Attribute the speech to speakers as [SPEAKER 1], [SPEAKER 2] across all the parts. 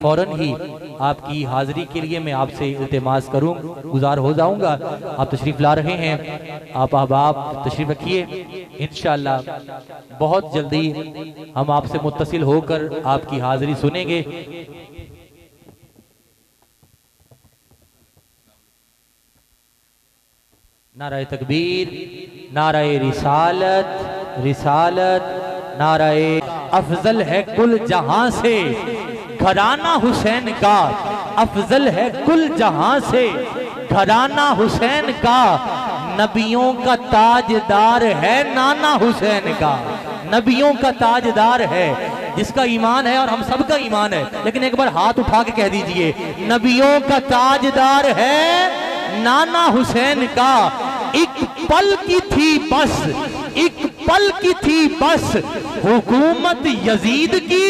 [SPEAKER 1] फौरन ही आपकी हाजिरी के लिए मैं आपसे इल्तिमास करूं, गुजार हो जाऊंगा। आप तशरीफ़ ला रहे हैं, आप अहबाब तशरीफ़ रखिए। इंशाअल्लाह बहुत जल्दी हम आपसे मुत्तसिल होकर आपकी हाजिरी सुनेंगे। नाराए तकबीर, नाराए रिसालत, रिसालत, नाराए अफजल है कुल जहां से घराना हुसैन का, अफजल है कुल जहां से घराना हुसैन का, नबियों का ताजदार है नाना हुसैन का, नबियों का ताजदार है। जिसका ईमान है और हम सब का ईमान है, लेकिन एक बार हाथ उठा के कह दीजिए, नबियों का ताजदार है नाना हुसैन का। एक पल की थी बस, एक पल की थी बस हुकूमत यजीद की,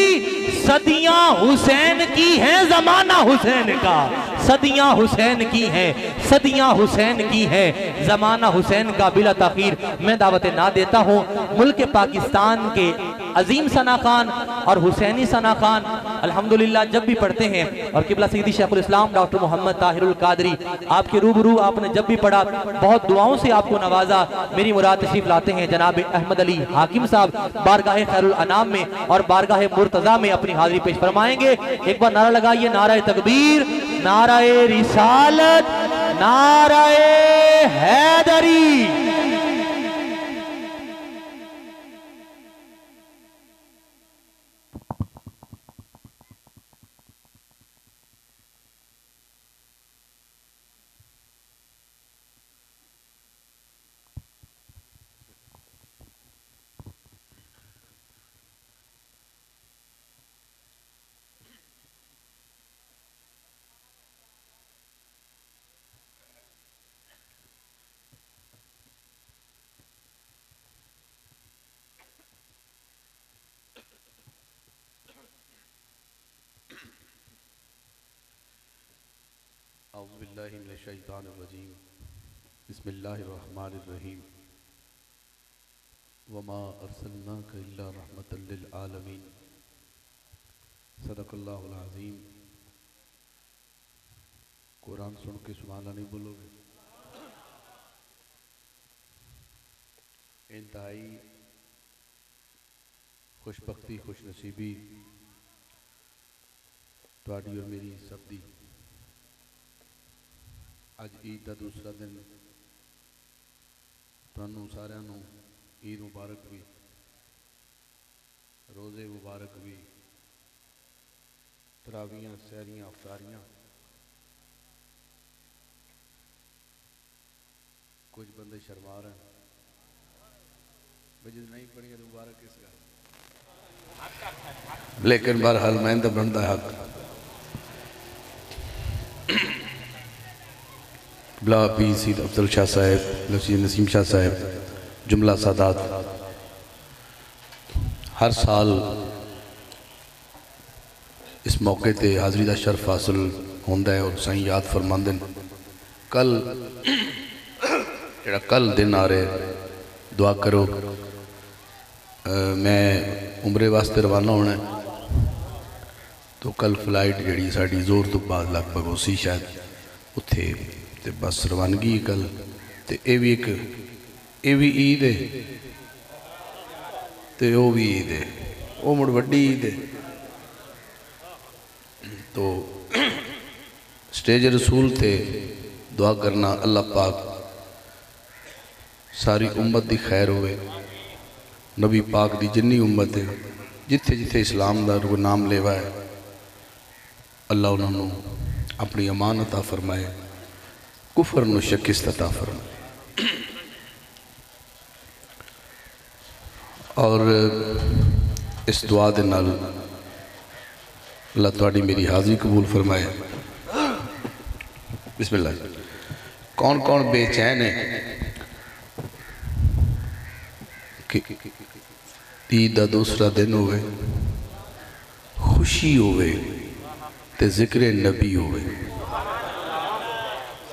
[SPEAKER 1] सदियां हुसैन की हैं जमाना हुसैन का, सदियां हुसैन की हैं, सदियां हुसैन की हैं, जमाना हुसैन का। बिला ताखीर मैं दावत ना देता हूं मुल्क पाकिस्तान के अजीम सना खान और हुसैनी सना खान, अल्हम्दुलिल्लाह जब भी पढ़ते हैं, और किबला सईदी शेखुल इस्लाम डॉक्टर मोहम्मद ताहिरुल कादरी आपके रूबरू आपने जब भी पढ़ा, बहुत दुआओं से आपको नवाजा। मेरी मुराद तशरीफ लाते हैं जनाब अहमद अली हाकिम साहब, बारगाह खैरुल अनाम में और बारगाह मुर्तजा में अपनी हाजिरी पेश फरमाएंगे। एक बार नारा लगाइए, नाराए तकबीर, नाराए रिसालत, नाराए हैदरी।
[SPEAKER 2] औज़ुबिल्लाहि मिनश्शैतानिर्रजीम, बिस्मिल्लाहिर्रहमानिर्रहीम। वमा अर्सलनाका इल्ला रहमतल लिल आलमीन, सदक़ल्लाहुल अज़ीम। कुरान सुन के सुभान अल्लाह नहीं बोलोगे? इंतहाई खुशबख्ती खुशनसीबी तुहाडी और मेरी सब दी। अज ईद का दूसरा दिन, तुहानू सारिਆਂ ਨੂੰ ईद मुबारक भी, रोज़े मुबारक भी, तरावियाँ सहरियाँ अफ्तारियाँ। कुछ बंदे शर्मा रहे हैं भाई, नहीं पढ़ी तो मुबारक किस गल, लेकिन बहरहाल मैं तो बनता हक। बिला पी सीद अफजल शाह साहब, लफी नसीम शाह साहब, जुमला सादात हर साल इस मौके पर हाज़री का शर्फ हासिल होता है और साईं याद फरमाते हैं। कल जो कल दिन आ रहे, दुआ करो। मैं उमरे वास्ते रवाना होना है, तो कल फ्लाइट जी साड़ी जोर तो बाद लगभग उसी शायद उत्थे, तो बस रवानगी कल। तो ये भी एक ये भी ईद है, तो वह भी ईद है, वो मुड़ वड्डी ईद है। तो स्टेज रसूल थे दुआ करना, अल्लाह पाक सारी उम्मत की खैर होवे। नबी पाक की जिन्नी उम्मत है, जिथे जिथे इस्लाम का नाम लेवा है, अल्लाह उन्होंने अपनी अमानत अता फरमाए, कुफर नूं शिकस्त अता फरमाए। और इस दुआ दे नाल अल्लाह तुहाडी मेरी हाज़री कबूल फरमाए। बिस्मिल्लाह। कौन कौन बेचैन है कि ईद का दूसरा दिन होवे, खुशी होवे ते जिक्र नबी होवे।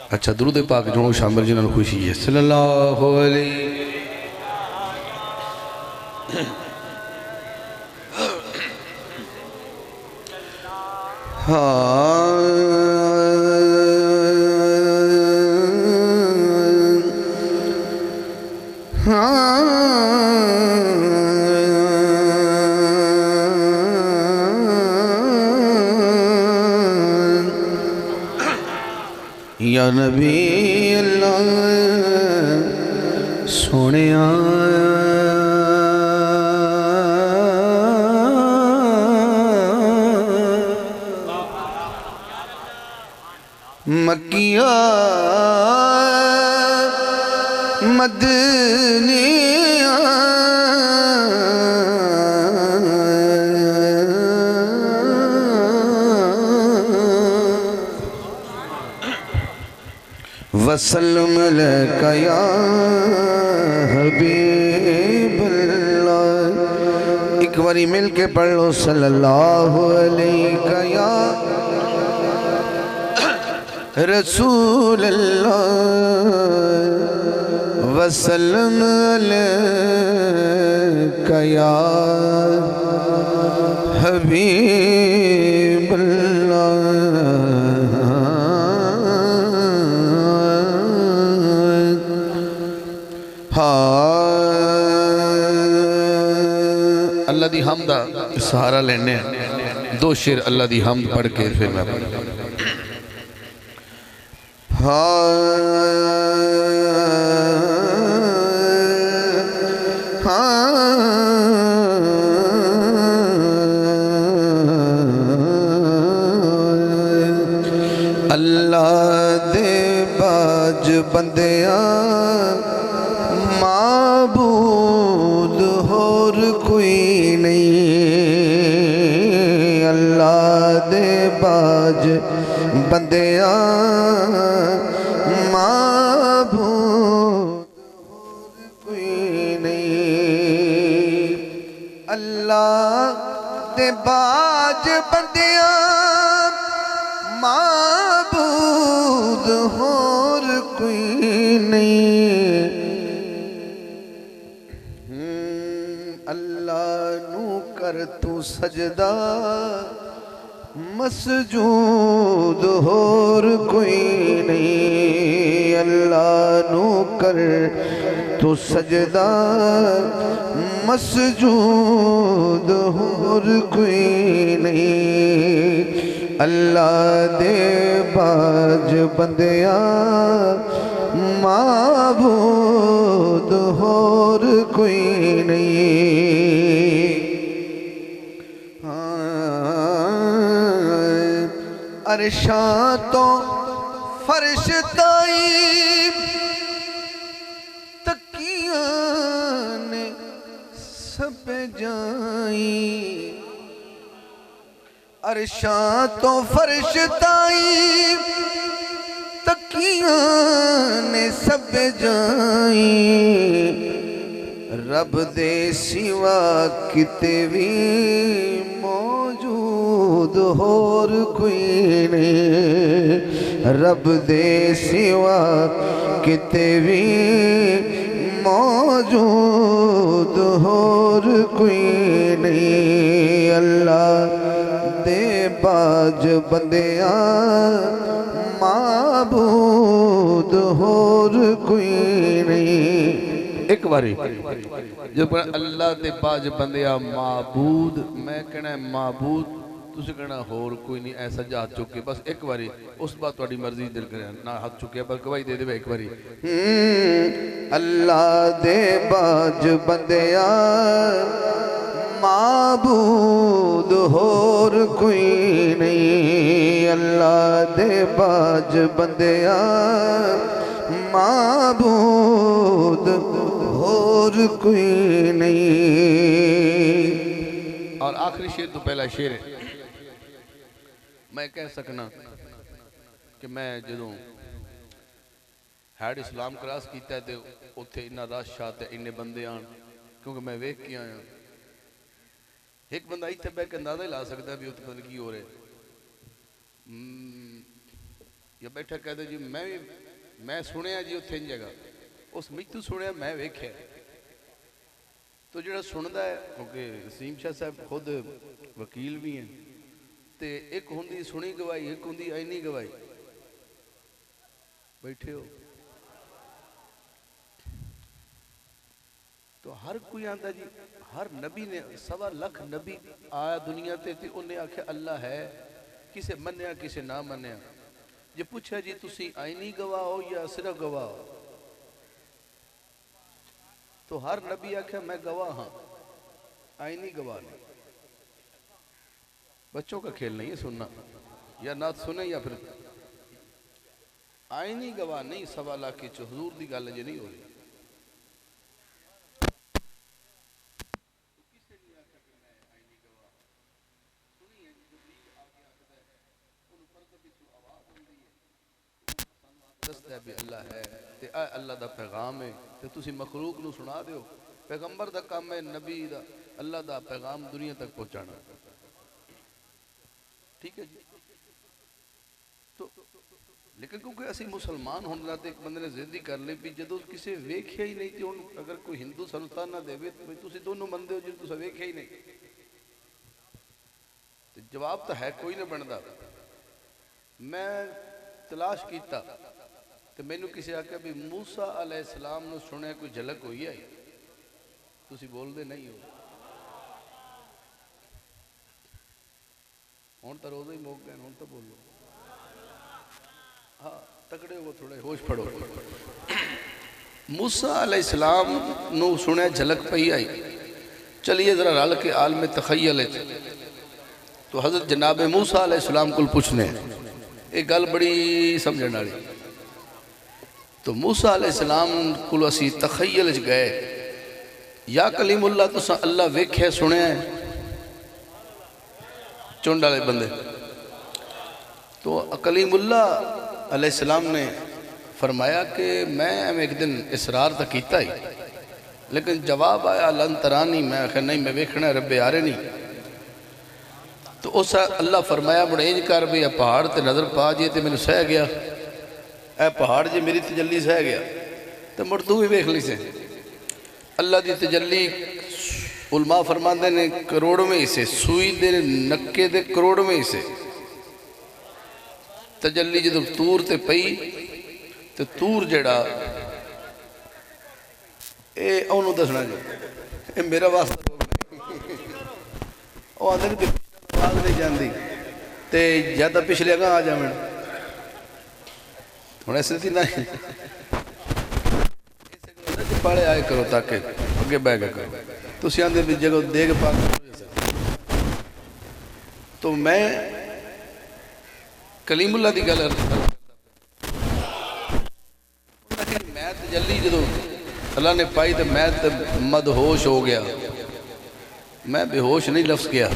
[SPEAKER 2] अच्छा, दुरूद पाक जो शामिल जिन्होंने खुशी है, सल्लल्लाहु अलैहि। या नबी अल्लाह सोनिया मक्किया मदनिया वसल्लम अलैका या हबीबल्लाह। एक बारी मिल के पढ़ लो सल्लल्लाहु अलैका या रसूल अल्लाह वसल्लम अलैका या हबीब अल्लाह दी हमद सहारा लेने दो शेर अल्लाह दी हमद पढ़ के फिर मैं अल्लाह दे बाज बंदिया माबूद होर कोई नहीं। अल्लाह दे बाज बंदिया माबूद होर कोई नहीं। अल्लाह दे बाज बंदिया माबूद होर कोई नहीं। अल्लाह नू कर तू सजदा मसजूद होर कोई नहीं। अल्लाह नू कर तू सजदा मसजूद होर कोई नहीं। अल्लाह दे बाज बंदिया माबूद होर कोई नहीं। अरशां तो फर्श ताई तकियां ने सब जाई। अरशां तो फर्श ताई तकियां ने सब जाई। रब दे सिवा किते भी मौजूद होर कोई नहीं। रब दे सिवा किते भी मौजूद होर कोई नहीं। अल्लाह दे बाज बंदिया माबूद होर कोई नहीं। एक बारी जब अल्लाह दे बाज बंदिया माबूद मैं कहना माबूद तुसी कहना होर कोई नहीं। ऐसा हाथ चुके बस एक बारी उस बात थोड़ी मर्जी दिल करे ना हाथ चुके पर गवाही दे दे एक बारी। अल्लाह दे बाज बंदिया माबूद होर कोई नहीं। अल्लाह दे बाज बंदिया माबूद होर कोई नहीं। और आखिरी शेर तो पहला शेर है। मैं कह सकना कि मैं जो हैड इस्लाम क्रॉस किया तो उत्थे इन्ना रश आ ते इन्ने बंदे आन क्योंकि मैं वेख के आया। एक बंदा इतने बह के अंदाजा ही ला सकता भी उत्थे पता की हो रहा या बैठा कहते जी मैं सुनिया जी उत्थे जगह उस मित्तू सुनिया मैं वेख्या। तो जो सुनता है क्योंकि वसीम शाह साहब खुद वकील भी हैं ते एक हुंदी सुनी गवाही, एक हुंदी ऐनी गवाही। बैठे हो तो हर कोई आंदा जी, हर नबी ने 1.25 लाख नबी आया दुनिया ते उन्हें आख्या अल्लाह है, किसे मन्या किसे ना मन्या। जे पूछा जी तुसी आईनी गवाह हो या सिर्फ गवाह हो, तो हर नबी आख्या मैं गवाह हाँ, आईनी गवाह नहीं। बच्चों का खेल नहीं है सुनना, या ना सुने या फिर आईनी गवाह नहीं। 1.25 लाख की हुजूर दी गल जे नहीं हो रही। दसदा भी अल्लाह है ते अल्लाह दा पैगाम है, ते तुसी मखलूक नू सुना दियो। पैगंबर दा काम है नबी दा अल्लाह दा पैगाम दुनिया तक पहुंचाना। ठीक है जी। तो लेकिन क्योंकि असी मुसलमान होने नाते एक बंदे ने जिद कर ली भी जो किसी वेख्या ही नहीं, तो अगर कोई हिंदू सानू ताना देवे तो तुसी दोनों बंदे हो जिन्हें तुसा वेख्या ही नहीं, तो जवाब तो है कोई नहीं बनता। मैं तलाश किया तो मैनू किसी आख्या भी मूसा अलैहिस्सलाम नू सुने कोई झलक हुई है, तुसी बोलते नहीं हो। हुण तो रोज़ ही मुक गए, हुण तो बोलो। हाँ तकड़े हो थोड़े, होश फड़ो। मूसा अलैहिस्सलाम नू सुने झलक पई आई। चलिए जरा रल के आलम तखय्युल तो हज़रत जनाब मूसा अलैहिस्सलाम को पूछने, एक गल बड़ी समझण वाली। तो मूसा अलैहिस्सलाम को असी तखय्युल गए, या कलीमुल्लाह तुसा अल्लाह वेख्या सुने चुंड वाले बंदे। तो कलीमुल्लाह अलैहिस्सलाम ने फरमाया कि मैं एक दिन इसरार तो किया ही, लेकिन जवाब आया लन तरानी। मैं आखिर नहीं मैं वेखना रब्बे आ रहे नहीं। तो उस अल्लाह फरमाया बड़े इंज कर भी पहाड़ ते नज़र पा जे तो मैंने सह गया, ए पहाड़ जे मेरी तजल्ली सह गया तो मुड़ तू भी वेख ली से। अल्लाह की तजल्ली उलमा फरमाते ने करोड़वें हिस्से, सूई दे नक्के दे करोड़वें हिस्से तजल्ली जो तूर ते पई, तो तूर जड़ा ये ओनू दसना जो ये मेरा वास्ता वो आते आवाज नहीं जाती तो या तो पिछले अगह आ जावन। हम ऐसे थी ना पाले आए करो ताकि अगे बह गए करो, तुम आते भी जगह देख पा। तो मैं कलीमुल्लाह की गल मैं तजल्ली जो अल्लाह ने पाई तो मैं तो मदहोश हो गया। मैं बेहोश नहीं लफ्ज गया,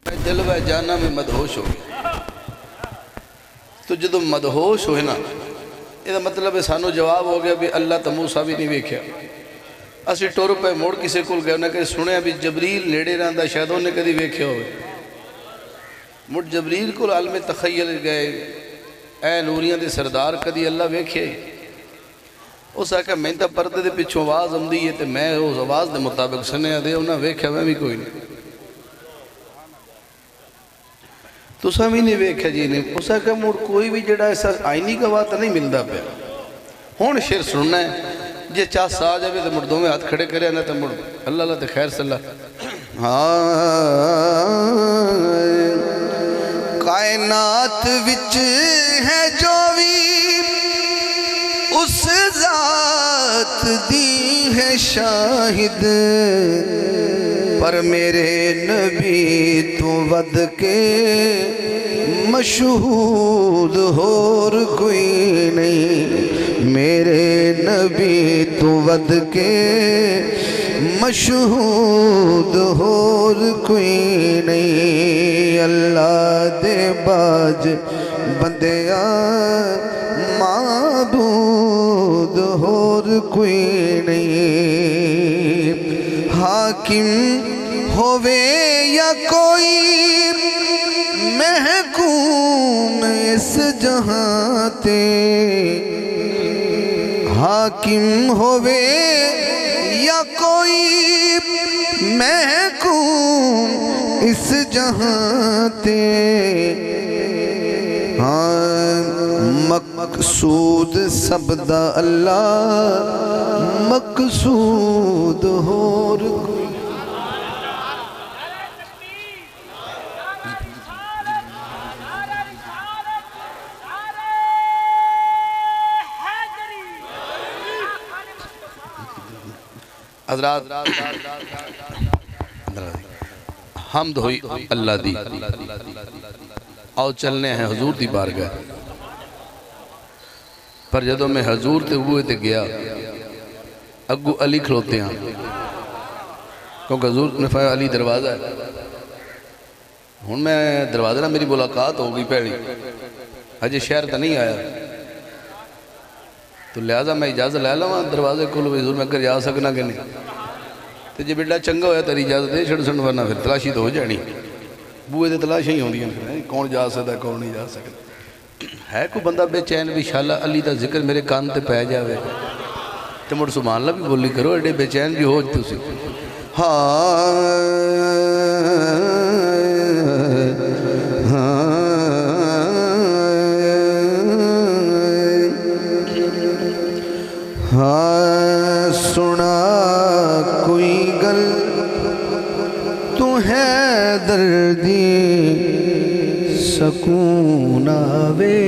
[SPEAKER 2] मैं जलवा जाना में मदहोश हो गया। तो जो मदहोश होए ना, यदा मतलब है सानू जवाब हो गया भी अल्लाह तो मूसा भी नहीं वेख्या। असी टुर पे मुड़ किसी को गए, उन्हें कभी सुनिया भी जबरील नेड़े रहा, शायद उन्हें कभी वेख्या हो। मुड़ जबरील को आलम तखय्युल गए, ऐ नूरियां दे सरदार कभी अल्लाह वेख्या ही। उस आख्या मैं तो परदे के पिछों आवाज़ आती है तो मैं उस आवाज़ के मुताबिक सुनिया दे, उन्हें वेख्या मैं भी कोई नहीं। तुसा भी नहीं वेख्या जी ने। उस आख्या मुड़ कोई भी जड़ा ऐसा आईनी गवाह तो नहीं मिलता पाया। हुण शेर सुनना है, जे चस आ जाए तो मुड़ दोवें हाथ खड़े करे ना, तो मुड़ अल्लाह अल्लाह तो खैर सल्ला। हाँ
[SPEAKER 3] कायनात विच है जो भी उस जात दी है शाहिद, पर मेरे नबी तो वद के मशहूद होर कोई नहीं। मेरे नबी तो वद के मशहूद होर कोई नहीं। अल्लाह दे बाज बंदिया माबूद होर कोई नहीं। हाकिम होवे या कोई महकूम इस जहां ते, हाकिम होवे या कोई महकूम इस जहां ते हाँ मकसूद सबदा अल्लाह मकसूद होर
[SPEAKER 2] हज़रात हमद होई अल्लाह दी। आओ चलने हैं हजूर दी बारगाह। पर जदों मैं हजूर ते बूहे ते गया अगू अली खलोते हैं क्योंकि हजूर ने फरमाया अली दरवाज़ा है। हुण मैं दरवाजे ना मेरी मुलाकात हो गई भैड़ी, अजे शहर तो नहीं आया, तो लिहाजा मैं इजाज़त लै लवां दरवाजे को हजूर मैं अगर जा सकना कि नहीं। तो जे बेटा चंगा होया तेरी इजाज़त दे छड़ सन, वरना फिर तलाशी तो हो जानी। बूहे तो तलाशियां ही होंदियां कौन जा सकता कौन नहीं जा सकता। है कोई बंदा बेचैन भी शाला अली का जिक्र मेरे कान ते पै जाए तो मुड़ सुभान अल्लाह भी बोली करो, एडे बेचैन भी हो तुसी।
[SPEAKER 3] हाँ सुना कोई गल तू है दर्दी सकून आवे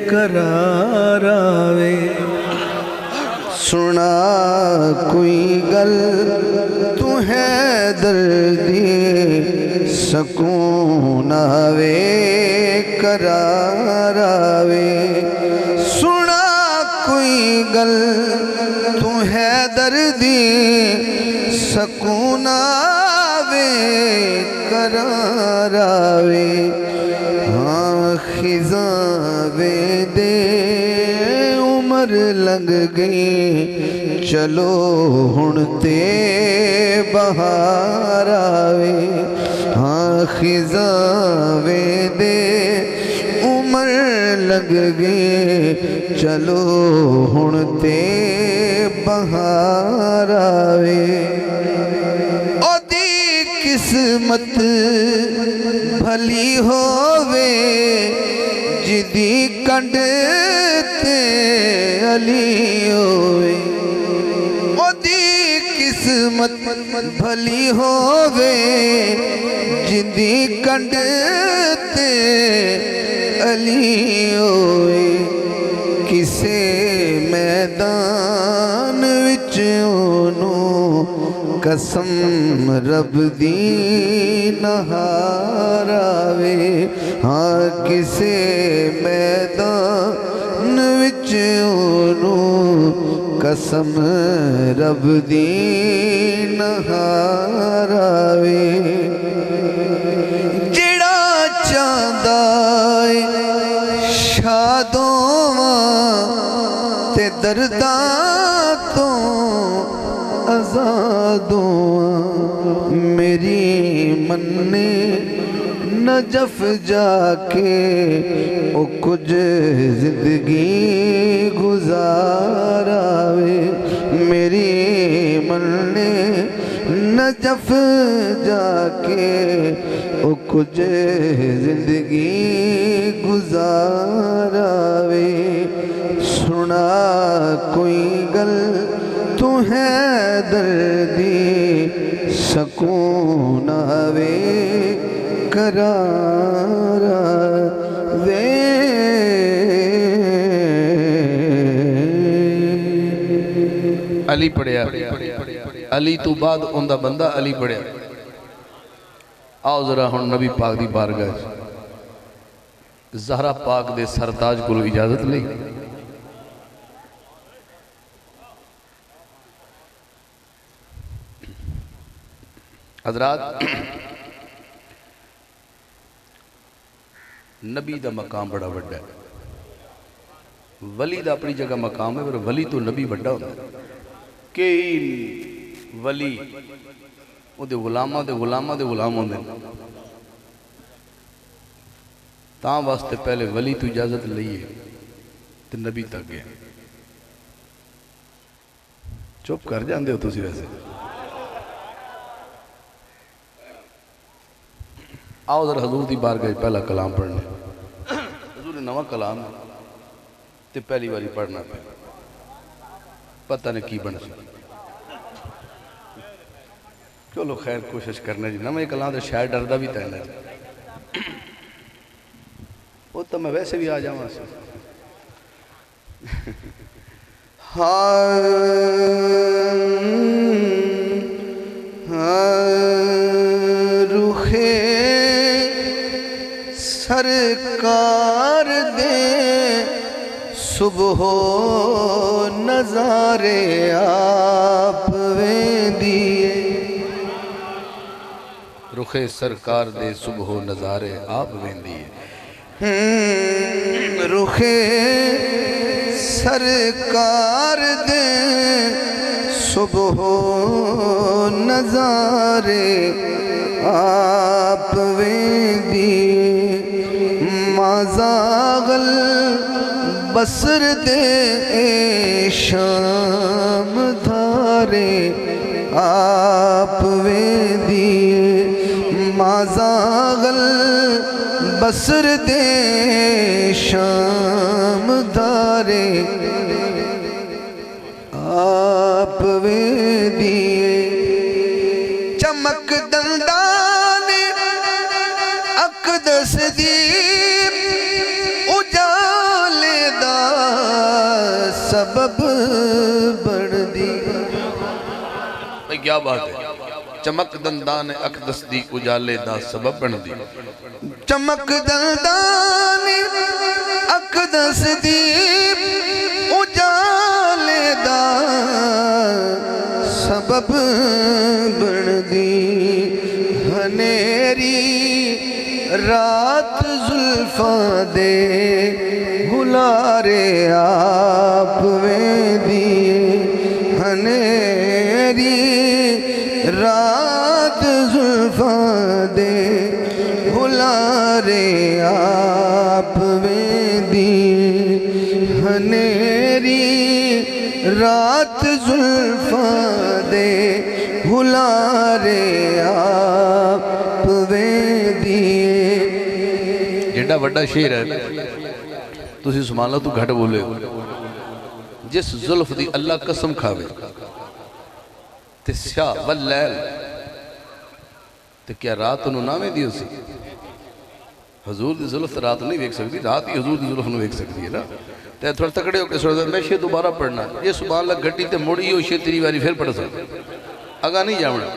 [SPEAKER 3] करार आवे। सुना कोई गल तू है दर्दी सकून आवे करार आवे। सुना कोई गल तू है दर्दी सकून आवे करार आवे। हाँ खिज़ां वे दे उम्र लंघ गई चलो हुण ते बहार आवे। हाँ खिज़ां वे दे उम्र लग गई चलो हुण ते बहार आवे। ओदी किस्मत भली होवे जिदी कंड ते अली होवे। ओदी किस्मत भली होवे जिदी कंड ते अली होए। किसे मैदान विच ओनू कसम रब दी नहार आवे। हाँ किसे मैदान विच ओनू कसम रब दी नहार आवे। जेड़ा चांदा शादों ते दर्दां तो आज़ादों मेरी मन्ने नजफ जाके ओ कुछ जिंदगी गुजारावे। मेरी मन्ने नजफ जाके ओ कुछ जिंदगी गुजारावे। सुना कोई गल तू है दर्दी सकून आवे करार आवे।
[SPEAKER 2] अली पढ़िया, अली तो बाद उनका बंदा अली पढ़िया। आओ जरा हुण नबी पाक दी बारगाह ज़हरा पाक दे सरताज को इजाजत ली। हजरात नबी का मकाम बड़ा वड्डा है। वली का अपनी जगह मकाम है पर वली तो नबी वड्डा होता है। कई वली उहदे गुलामां दे गुलामां दे गुलाम होंदे तां वास्ते पहले वली तो इजाजत लईए तो नबी तक गए। चुप कर जाते हो तुसी वैसे आओ जरा हजूर की बारगाह पहला कलाम पढ़ने। हजूर ने नवा कलाम तो पहली बारी पढ़ना पे पता नहीं की बन सकता। चलो खैर कोशिश करने जी। नवे कलाम तो शायद डरदा भी तैना वो तो मैं वैसे भी आ जावा।
[SPEAKER 3] रुखे सरकार दे सुबह नजारे आप दिए।
[SPEAKER 2] रुखे सरकार दे सुबह नजारे आप वेंदी
[SPEAKER 3] रुखे सरकार दे सुबह नजारे आप दिए। माज़ागल बसर दे शाम धारे आप दिए। माज़ागल बसर दे शाम धारे आप दिए। चमक दंदान अकदस दीप उजाले दा सबब बन दी।
[SPEAKER 2] भाई क्या बात है। चमक दंदान अकदस दी उजाले दा सबब बन दी।
[SPEAKER 3] चमक दंदान अकदस दी उजाले दा सबब बन दी। हनेरी रात जुल्फा दे हुलारे आप दिए। हनेरी रात जुल्फा दे हुलारे आप दिए। हनेरी रात जुल्फा दे हुलारे आप दिए।
[SPEAKER 2] जेड़ा वड्डा शेर है तुसी सुभान अल्लाह तू घट बोले। जिस जुल्फ दी अल्लाह कसम खावे ते स्या वल्लैल ते क्या रात नूं नावें दी उसी। हजूर दी जुल्फ रात नहीं वेख सकती, रात ही हजूर दी जुल्फ नूं वेख सकती है ना। ते थोड़ा तकड़े होकर सुन मैं शेर दोबारा पढ़ना। ये सुभान अल्लाह गड्डी ते मुड़ी हो शेर तेरी बारी फिर पढ़ सकते अगा नहीं जावना।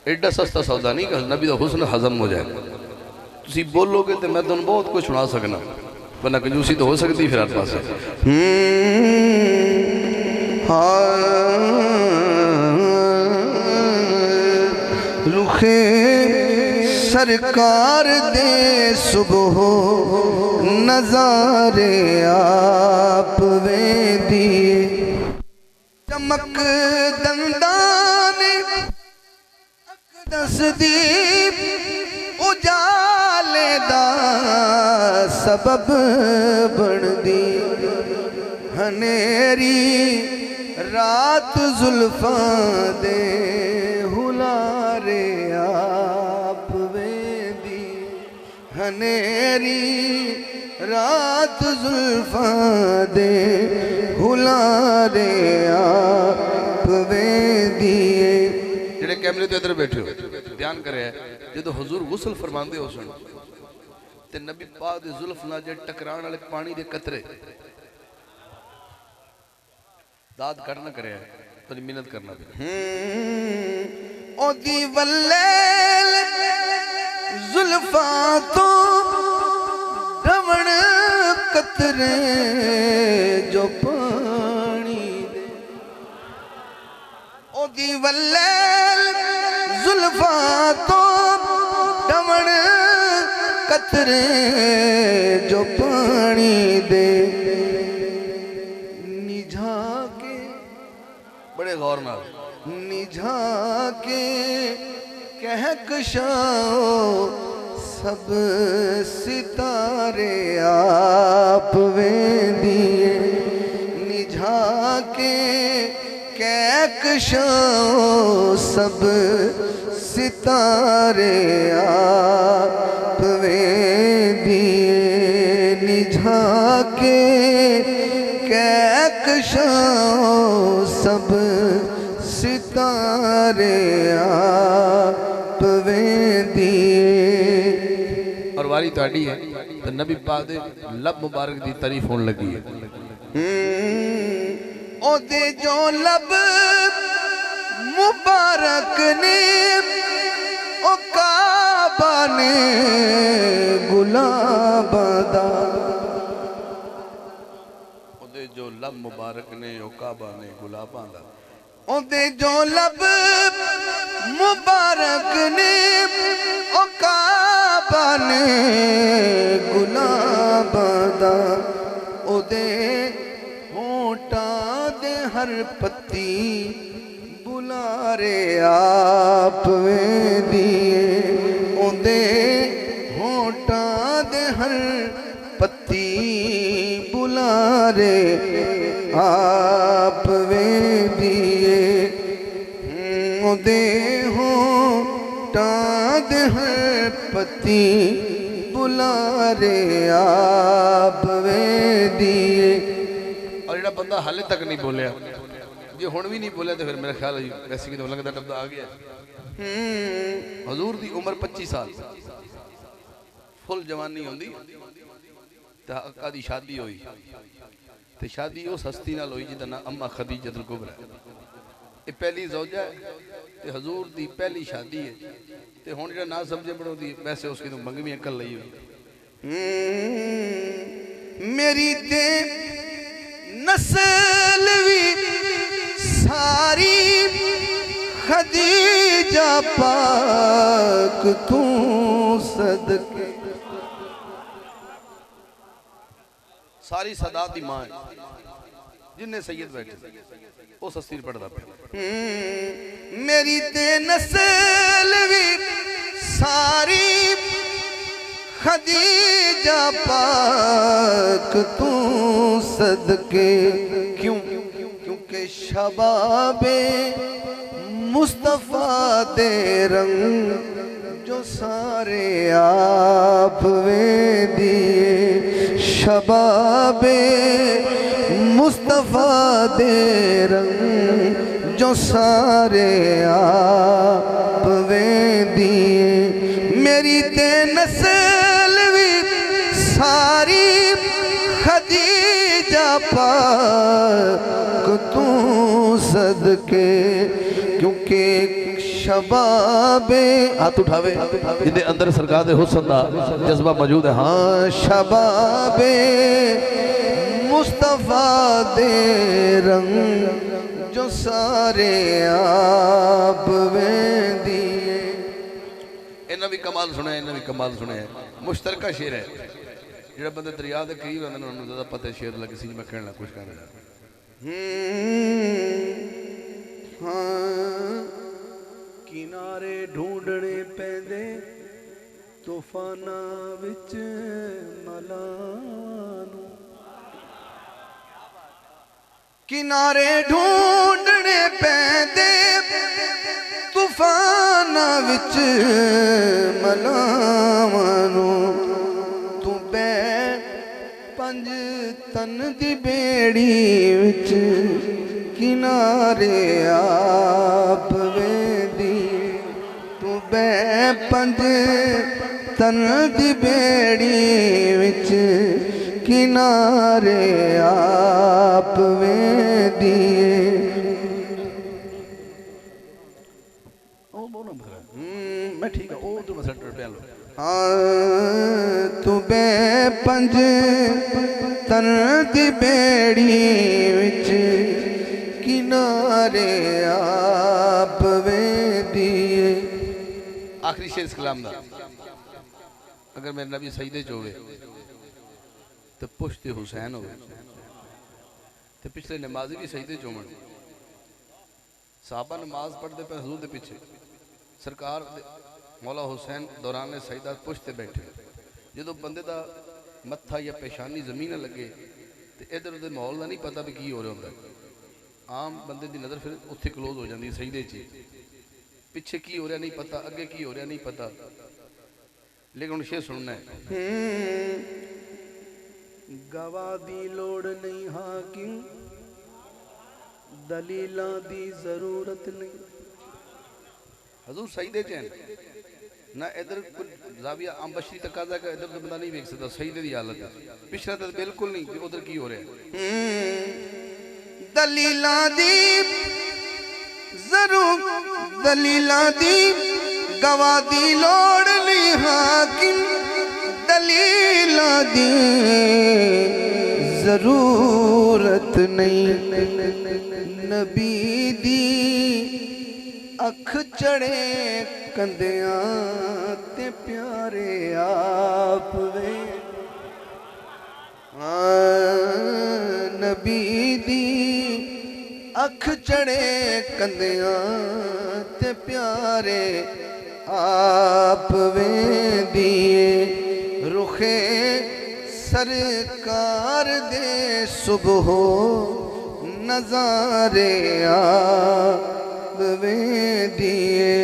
[SPEAKER 2] एडा सस्ता सौदा नहीं कि नबी दा हुस्न हजम हो जाए। तुसी बोलोगे तो मैं तुहानूं बहुत कुछ सुना सकना, वरना कंजूसी तो हो सकती फिर हर पास।
[SPEAKER 3] रुखे सरकार दे सुबह नजारे आप दिए। चमक दंदान अकदस दीप उजाले दा सबब बन दी। हनेरी रात जुल्फा दे हुलारे आप दी। हनेरी रात जुल्फा दे हुलारे आप दिए।
[SPEAKER 2] जेड़े कैमरे तो इधर बैठे हो ध्यान करे जो हजूर गुसल फरमाते हो सुन ते नबी पाक दे जुल्फ नाल जे टकराण वाले पानी दे कतरे दाद कट ना करे थोड़ी मेहनत करना पे।
[SPEAKER 3] ओदी वल्लैल जुल्फा तो रवण कतरे जो पानी दे। ओदी वल्लैल जुल्फा तो रवण कतरे जो पानी दे। निझा के
[SPEAKER 2] बड़े गौर नाल
[SPEAKER 3] निझा के कहकशाओ सब सितारे आप दिए। निझा के कहकशाओ सब सितारे आप
[SPEAKER 2] वारी तुहाडी है तो नबी पाक दे लब मुबारक दी तारीफ होने लगी है।
[SPEAKER 3] ओदे जो लब मुबारक ने ओ काबा ने गुलाबा दा
[SPEAKER 2] ओदे जो लब मुबारक ने ओ काबा ने गुलाबां दा
[SPEAKER 3] ओदे जो लब मुबारक ने ओ काबा ने गुलाबा दा ओदे होंठां दे हर पत्ती बुलारे आप दिए ओदे होंठां दे हर पत्ती बुलारे आप दिए ओदे होंठां दे हर पत्ती बुलारे आप दिए।
[SPEAKER 2] और जेड़ा बंदा हाले तक नहीं बोलिया जे हुण भी नहीं बोलिया तो फिर मेरा ख्याल है वैसे कि लगदा टपदा आ गया। हजूर दी उम्र 25 साल फुल जवानी होंदी ते आका दी शादी हुई ते शादी उस हस्ती नाल हुई जिहदा नाम अम्मा खदीजतुल कुबरा ये पहली ज़ौजा है ते हजूर दी पहली शादी है ते हुण जेड़ा ना समझे बनोदी वैसे उसकी तो मंगवी अंकल लई हुई।
[SPEAKER 3] मेरी ते नस्ल भी सारी खदीजा पाक तू सदके
[SPEAKER 2] सारी सदात दी मां है जिन्ने सैयद बैठे उस हस्ती पढ़दा पे
[SPEAKER 3] मेरी ते नस्ल भी सारी खदीजा पाक तू सदके क्यों क्योंकि शबाबे मुस्तफ़ा दे रंग जो सारे आप दिए शबाबे मुस्तफ़ा दे रंग जो सारे आप दिए मेरी ते नस्ल भी सारी खदीजा पाक तू सदके क्योंकि शबाबे हाथ उठावे
[SPEAKER 2] जिंदे अंदर सरकार दे हुस्न दा जज्बा मौजूद है।
[SPEAKER 3] हाँ शबाबे मुस्तफ़ा दे रंग जो सारे आप दिए।
[SPEAKER 2] इन्हें भी कमाल सुने इन्हें भी कमाल सुने मुश्तरका शेर है जेड़ा बंदे दरिया दे करीब रहंदे उन्होंने ज़्यादा पता है शेर लगी सी मैं कहना कुछ कहना
[SPEAKER 3] हाँ किनारे ढूंढने पैंदे तूफाना विच मलानू किनारे ढूंढने पैंदे तूफाना विच मलानू तू बै पंज तन दी बेड़ी विच किनारे आप दिए तू बै पंज तन दी बेड़ी विच किनारे आप दिए।
[SPEAKER 2] मैं ठीक है ओ तो मैं सेंटर पे लो
[SPEAKER 3] तू बै पंज तन दी बेड़ी विच किनारे आप दिए।
[SPEAKER 2] आखिरी शेर इस कलाम दा अगर मेरे नबी सजदे च होवे तो पुश्ते हुसैन होवे तो पिछले नमाजी भी सजदे च होवन साहबा नमाज पढ़ते पे हुजूर दे पीछे सरकार मौला हुसैन दौरान सजदा पुश्ते बैठे जो बंदे दा मत्था या पेशानी जमीन लगे तो इधर उधर माहौल का नहीं पता भी की हो रहा होंगे आम बंदे की नज़र फिर उत्थे क्लोज हो जाती सजदे च पिछे की हो रहा नहीं पता अगे की हो रहा नहीं पता लेकिन हम शेर सुनना है
[SPEAKER 3] गवाह दी लोड़ नहीं हाकिम दलीलां दी जरूरत नहीं।
[SPEAKER 2] हजूर सजदे च ना इधर जाविया आम बशरी तकाजा का इधर तो बंदा नहीं देख सकता सही दी हालत है पिछला तो बिल्कुल नहीं कि उधर की हो रहा है
[SPEAKER 3] दलीला दी जरूर दलीला दी गवा दी लोड़ नहीं हाकिम दलीला दी जरूरत नहीं नबी दी अख चढ़े कंदियां ते प्यारे आप वे नबी दी अख चढ़े कंदियां ते प्यारे आप वे दिए रुखे सरकार दे सुबह नजारे आप वे दिए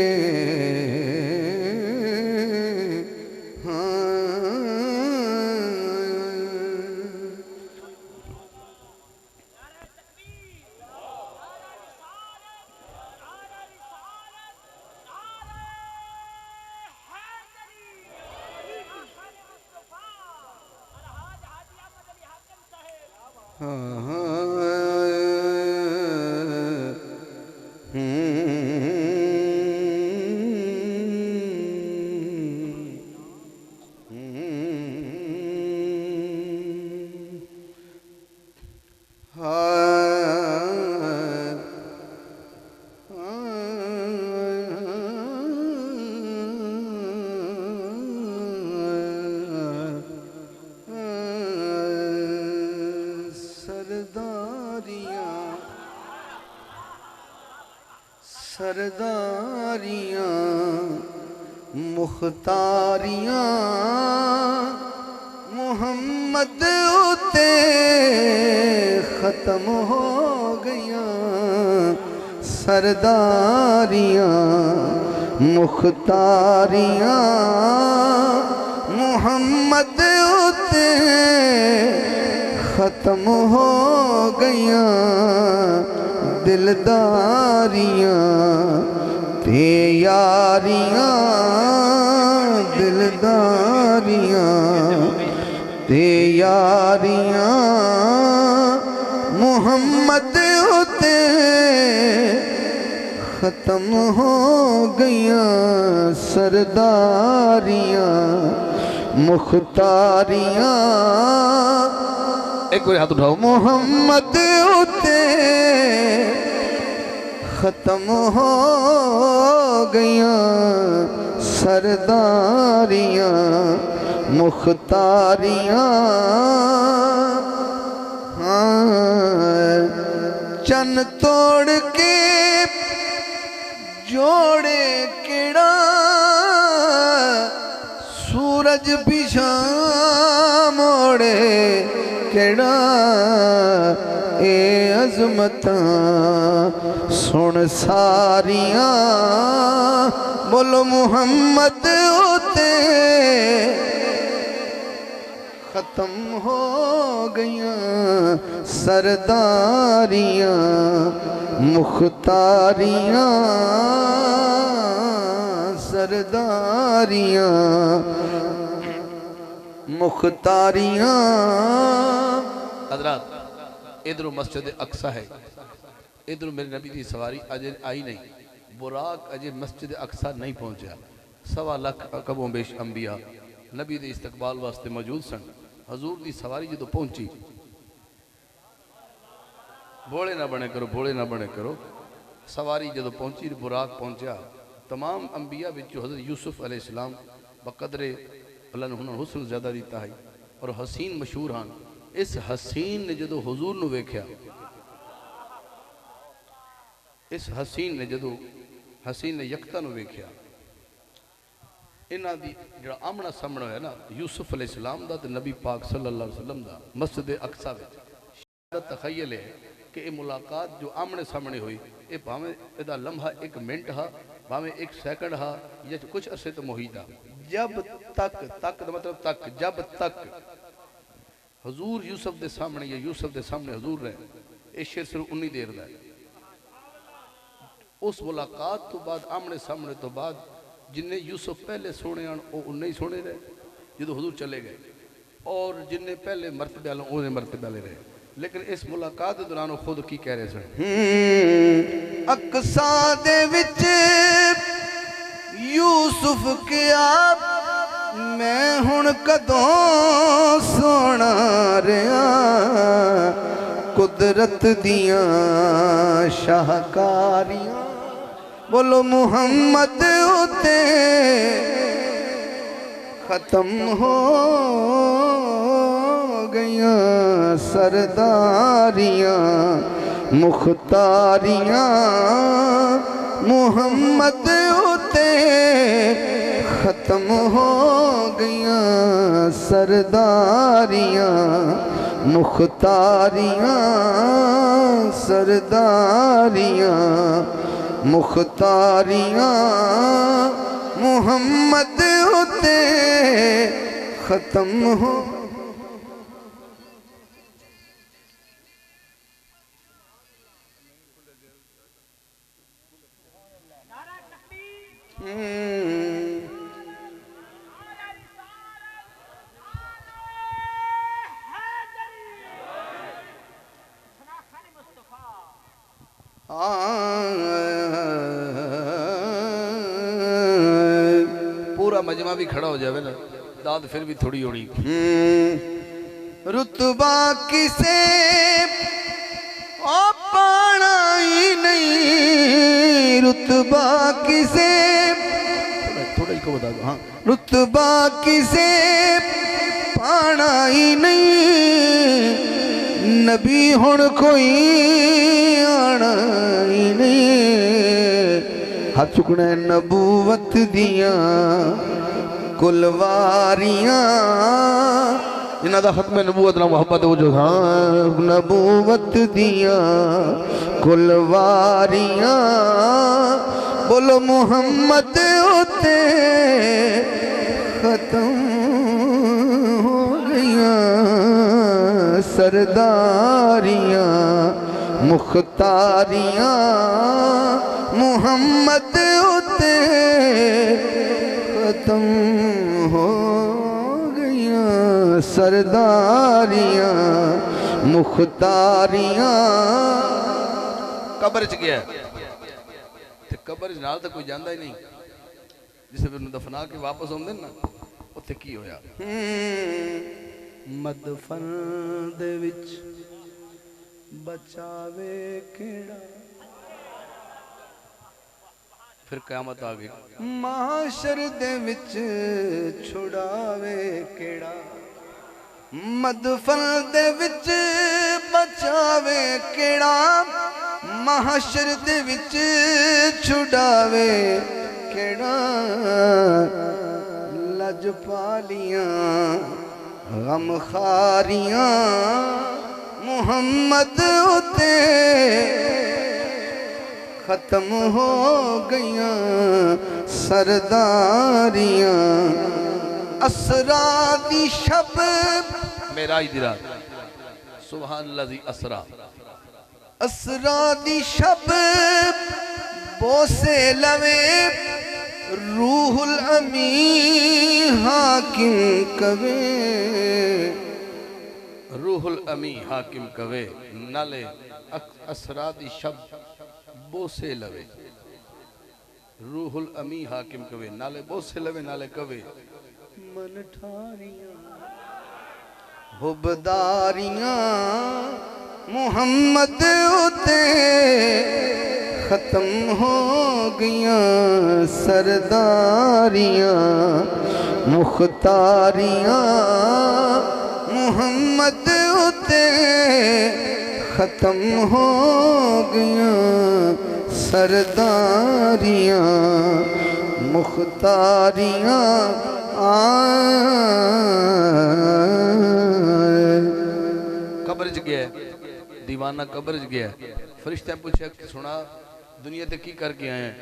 [SPEAKER 3] सरदारियां मुख्तारियां मोहम्मद उते खत्म हो गया सरदारियां मुख्तारियां मोहम्मद उते खत्म हो गया दिलदारियां ते यारियां दिलदारियां ते यारियां मोहम्मद उते खत्म हो गया सरदारियां मुख्तारियां
[SPEAKER 2] एक बार हाथ उठाओ
[SPEAKER 3] मोहम्मद उते खत्म हो गया सरदारियां मुख्तारियां चन तोड़ के जोड़े केड़ा सूरज पिछा मोड़े केड़ा ए अजमतां सुन सारियां बोलो मुहम्मद उते खत्म हो गया सरदारियां मुख्तारियां सरदारियां मुख्तारियां
[SPEAKER 2] हजरात इधरों मस्जिद अक्सा है इधरों मेरे नबी की सवारी अजय आई नहीं बुराक अजय मस्जिद अक्सा नहीं पहुंचा 1.25 लाख कबों बेश अंबिया नबी के इस्तकबाल वास्ते मौजूद सन हजूर की सवारी जो पहुंची भोले ना बने करो भोले ना बने करो सवारी जो पहुंची बुराक पहुंचा तमाम अंबिया विचों हजरत यूसुफ अलैहिस्सलाम बकदरे अल्लाह ने उन्होंने हुस्न ज़्यादा दिता है और हसीन मशहूर हैं इस हसीन ने जो हुजूर नूं वेख्या इस हसीन ने जो हसीन ने यकता नूं वेख्या इन्हां दी जिहड़ा आमना सामना होया ना यूसुफ अलैहिस्सलाम दा ते नबी पाक सल्लल्लाहु अलैहि वसल्लम दा मस्जिद अक्सा विच तखय्युल है कि ये मुलाकात जो आमने सामने हुई ये भावें इहदा लम्हा 1 मिनट हा भावें 1 सेकंड हा या कुछ अरसे तो मुहीदा जब तक तक मतलब तक जब तक हजूर यूसुफ के सामने या यूसुफ के सामने हजूर रहे ये शेर सिर्फ 19 देर का है उस मुलाकात तो बाद आमने सामने तो बाद जिन्हें यूसुफ पहले सोने आन वो उन्ने ही सोने रहे जो हुजूर चले गए, और जिन्हें पहले मरतबे वाले उन्हें मरतबे वाले रहे। लेकिन इस मुलाकात के दौरान वो खुद की कह रहे सन,
[SPEAKER 3] अक्सा दे विच यूसुफ के आप मैं हुण कदों सोना रहा, कुदरत दियां शाहकारियां बोलो मुहम्मद उते खत्म हो गईयां सरदारियां मुख्तारियां, मुहम्मद उते खत्म हो गईयां सरदारियां मुख्तारियां, सरदारियां मुख्तारियां, मुहम्मद उते खत्म हो।
[SPEAKER 2] पूरा मजमा भी खड़ा हो जाए ना, दाद फिर भी थोड़ी होड़ी।
[SPEAKER 3] रुतबा किसे ओ पाना ही नहीं, रुतबा किसे
[SPEAKER 2] थोड़ा ही को बता दो। हाँ,
[SPEAKER 3] रुतबा किसे पाना ही नहीं, नबी हुण कोई आना ही नहीं, हाथ चुकना नबूवत दियां कुलवारियां, जिन्हां दा खत्म नबूवत ना मोहब्बत हो जो, हाँ नबूवत दियां कुलवारियां बोलो मुहम्मद उते खत्म हो गईयां सरदारियां मुख्तारियां, मुहम्मद उते खत्म हो गईयां सरदारियां मुख्तारियां।
[SPEAKER 2] कब्र च गया ते कब्र च नाल तो कोई जांदा ही नहीं, जिसे फिर दफना के वापस आउंदे ना उत्थे की होया,
[SPEAKER 3] मदफन दे विच बचावे केड़ा,
[SPEAKER 2] फिर क़यामत आ गई,
[SPEAKER 3] महाशर दे विच छुड़ावे केड़ा, मदफन दे विच बचावे केड़ा, महाशर दे विच छुड़ावे केड़ा, लजपालियां गमखारियां मुहम्मद उते खत्म हो गईयां सरदारियां, असरा दी शब
[SPEAKER 2] मेराज दी रात, सुभान अल्लाजी असरा,
[SPEAKER 3] असरा दी शब बोसे लवे रूहुल अमी हाकिम कवे,
[SPEAKER 2] रूहुल अमी हाकिम कवे नाले असरा दी शब बोसे लवे, रूहुल अमी हाकिम कवे नाले बोसे लवे नाले कवे,
[SPEAKER 3] मन ठारियां हुबदारियां मुहम्मद उते खत्म हो गईयां सरदारियां मुख्तारियां, मुहम्मद उते खत्म हो गईयां सरदारियां मुख्तारियां।
[SPEAKER 2] कब्र च गया दीवाना, कब्र च गया, फरिश्ते पूछा सुना दुनिया ते की करके आए हैं,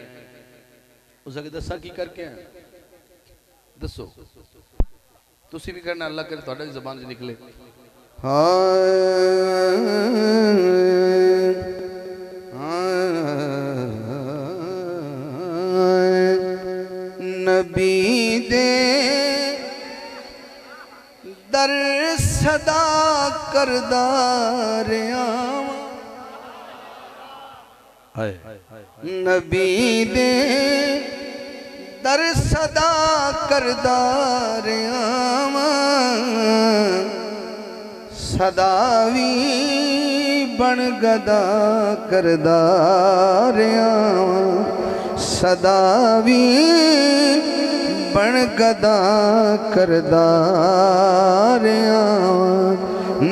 [SPEAKER 2] उसने दसा की करके आए, दसो तुसी भी करना, अल्लाह करे तुहाडी ज़बान च निकले।
[SPEAKER 3] दे दर सदा करदा रहा नबी दे दर सदा करदा रहा सदा भी बन गदा करदा रहा सदा भी बन गदा करदा रहा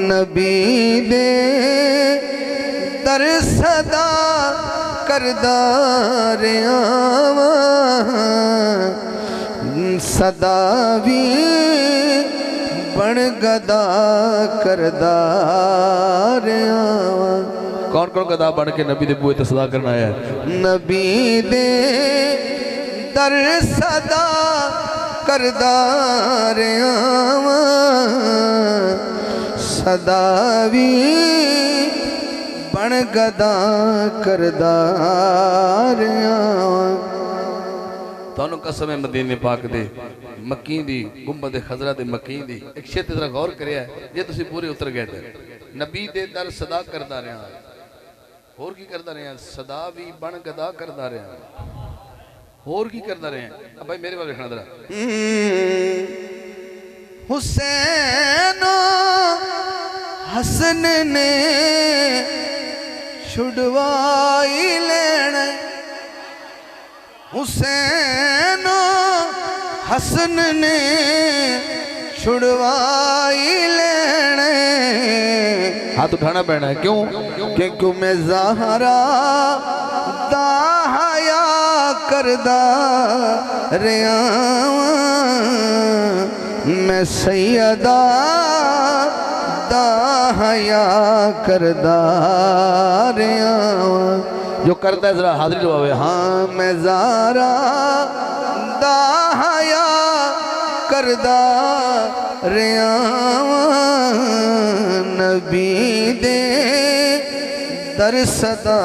[SPEAKER 3] नबी दे दर सदा करदा रहा सदा भी बन गदा करदा रहा
[SPEAKER 2] कौन कौन गदा बन के नबी दे बूहे ते सदा करना आया
[SPEAKER 3] नबी दे दर सदा करदा रहा सदा भी बन गदा करदा रहा
[SPEAKER 2] ਤੁਹਾਨੂੰ ਕਸਮ ਹੈ ਮਦੀਨੇ ਪਾਕ ਦੇ ਮੱਕੀ ਦੀ ਗੁੰਬਦ ਖਜ਼ਰਾ ਦੇ ਮੱਕੀ ਦੀ ਇੱਕ ਸ਼ੇਤ ਜ਼ਰਾ ਗੌਰ ਕਰਿਆ ਜੇ ਤੁਸੀਂ ਪੂਰੇ ਉਤਰ ਗਏ ਤੇ ਨਬੀ ਦੇ ਦਰ ਸਦਾ ਕਰਦਾ ਰਿਹਾ ਹੋਰ ਕੀ ਕਰਦਾ ਰਿਹਾ ਸਦਾ ਵੀ ਬਣ ਗਦਾ ਕਰਦਾ ਰਿਹਾ ਹੋਰ ਕੀ ਕਰਦਾ ਰਿਹਾ ਭਾਈ ਮੇਰੇ ਵੱਲ ਵੇਖਣਾ ਜ਼ਰਾ
[SPEAKER 3] हुसैन हसन ने छुड़वाई लेना हुसैन हसन ने छुड़वाई लेने
[SPEAKER 2] हाथ उठाना पैना है क्यों
[SPEAKER 3] क्यों मैं ज़हरा दा हया करदा रहा मैं सैयदा दा हया करदा रहा
[SPEAKER 2] जो करता है जरा हाजिरी लवावे
[SPEAKER 3] हाँ मैं ज़हरा दा हया करदा रहा नबी दे दर सदा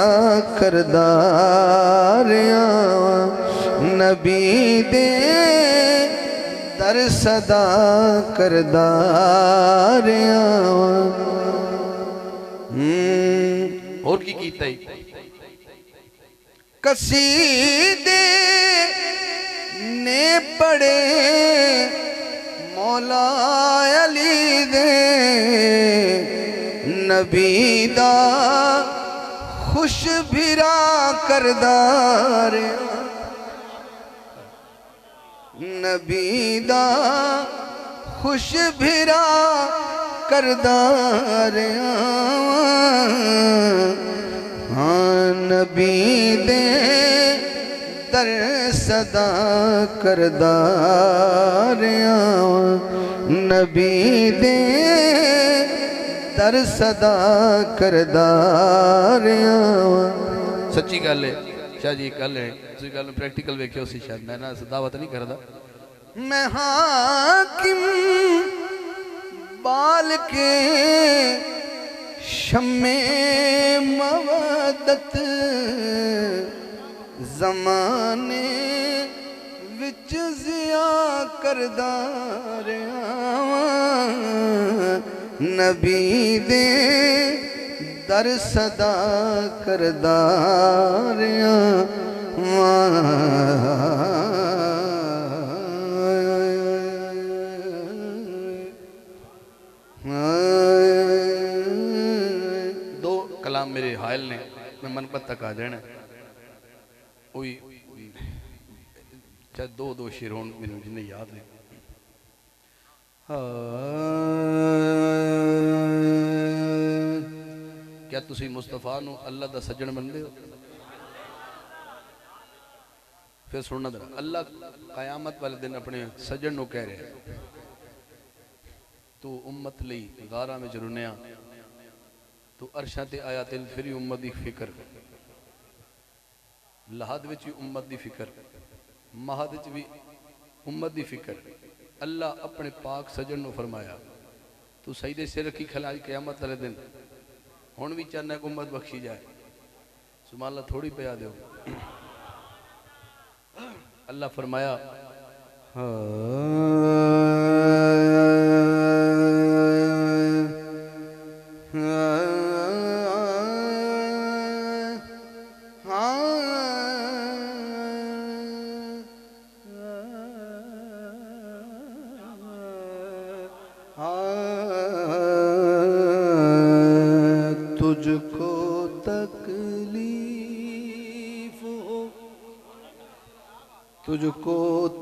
[SPEAKER 3] करदा रहा नबी दे दर सदा करदा रहा
[SPEAKER 2] और की कीता ही
[SPEAKER 3] कसीदे ने पड़े मौला अली दे नबी दा खुश भिरा करदा रहा नबी दा खुश भिरा करदा रहा हाँ नबी दे दर सदा करदा रहा नबी दे दर सदा करदा रहा
[SPEAKER 2] सच्ची गल है शाह जी गल है तुसी गल प्रैक्टिकल वेखियो सी शायद मैं ना दावत नहीं करदा
[SPEAKER 3] मैं हाकिम बाल के शम्मे मवदत ज़माने विच ज़िया करदा रहा नबी दे दर सदा करदा रहा
[SPEAKER 2] दो कलाम मेरे हायल ने मैं मनपत तक आ जाना वही चाहे दो दो शेर हों मैंने जिन्हें याद है क्या तुसी मुस्तफा नू अल्लाह दा सज्जन मनदे हो फिर सुनना जरा अल्लाह कयामत वाले दिन अपने सज्जन नू कह रहे तू उम्मत लई गारा में जरुनिया तू अरशा ते आया तेन फिर उम्मत की फिक्र लहद विच भी उम्मत की फिक्र महद विच भी उम्मत की फिक्र अल्लाह अपने पाक सजन नू फरमाया तू सईदे सिर रखी खलाई क़यामत वाले दिन हुण भी चाहना कि उम्मत बख्शी जाए सुभान अल्लाह थोड़ी पिया दो अल्लाह फरमाया
[SPEAKER 3] तुझको तकलीफ हो, तुझको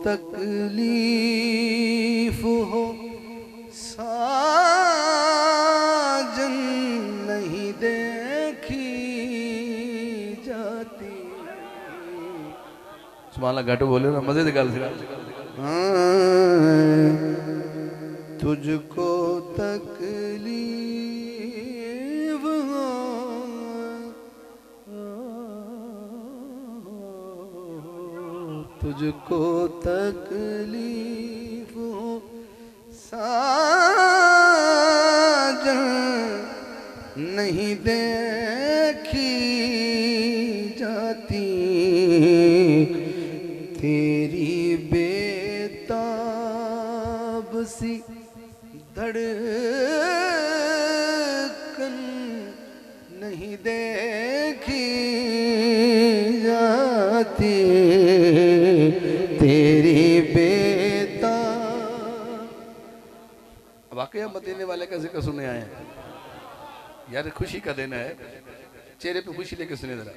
[SPEAKER 3] तकलीफ हो साजन नहीं देखी जाती।
[SPEAKER 2] सुभान अल्लाह, घट बोले ना, मजे की गल सी।
[SPEAKER 3] तुझको तकलीफ हो, तुझको तकलीफ हो साजन नहीं देखी जाती। तेरी बेताब सी धड़कन नहीं देखी जाती। तेरी बेताब।
[SPEAKER 2] वाकई मदीने वाले का जिक्र सुने आए हैं यार, खुशी का दिन है, चेहरे पे खुशी लेके सुने जरा।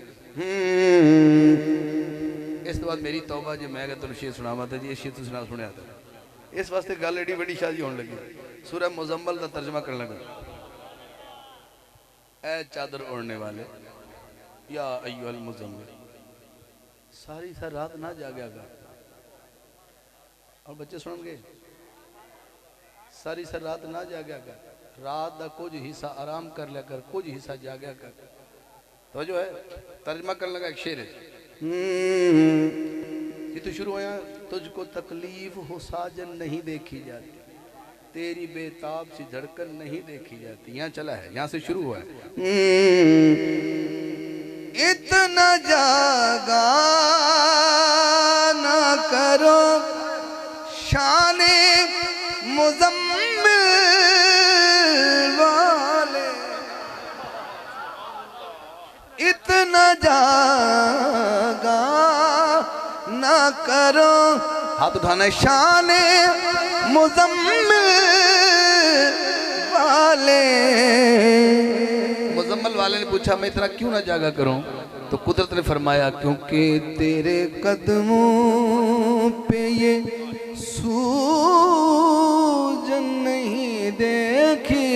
[SPEAKER 2] इस बाद मेरी तौबा जो मैं तुम शेर सुनावा था जी, शेर सुना सुनिया था। इस वास्ते गल एडी बड़ी शादी होने लगी, सूरह मुजम्मल का तर्जमा करने लगा। ऐ चादर ओढ़ने वाले, या अय्युहल मुजम्मिल, सारी सारी रात ना जागया कर। और बच्चे सुनेंगे, सारी सारी रात ना जागया कर, रात का कुछ हिस्सा आराम कर लिया कर, कुछ हिस्सा जागया कर। तो जो है तर्जमा करने लगा एक शेर है, ये तो शुरू होया, तुझको तकलीफ हो साजन नहीं देखी जाती, तेरी बेताब सी धड़कन नहीं देखी जाती। यहाँ चला है, यहाँ से शुरू हुआ है।
[SPEAKER 3] इतना जागा ना करो शाने मुजम्मिल वाले, इतना जागा ना करो,
[SPEAKER 2] हाथ उठाना है।
[SPEAKER 3] शाने मुजम्मिल वाले।
[SPEAKER 2] मुजम्मल वाले ने पूछा मैं इतना क्यों ना जागा करूं, तो कुदरत ने फरमाया क्योंकि
[SPEAKER 3] तेरे कदमों पे ये सूजन नहीं देखी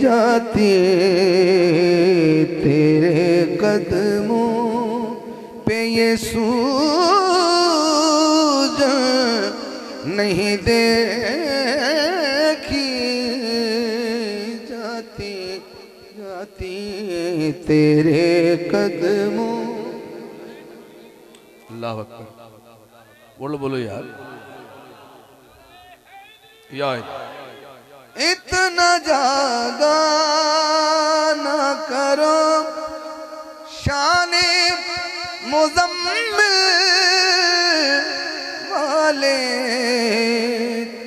[SPEAKER 3] जाती। तेरे कदमों पे ये सूजन नहीं देखी जाती जाती। तेरे कदमों।
[SPEAKER 2] अल्लाह अकबर, बोलो बोलो यार, यार
[SPEAKER 3] इतना जागा ना करो शाने मुजम्मिल वाले।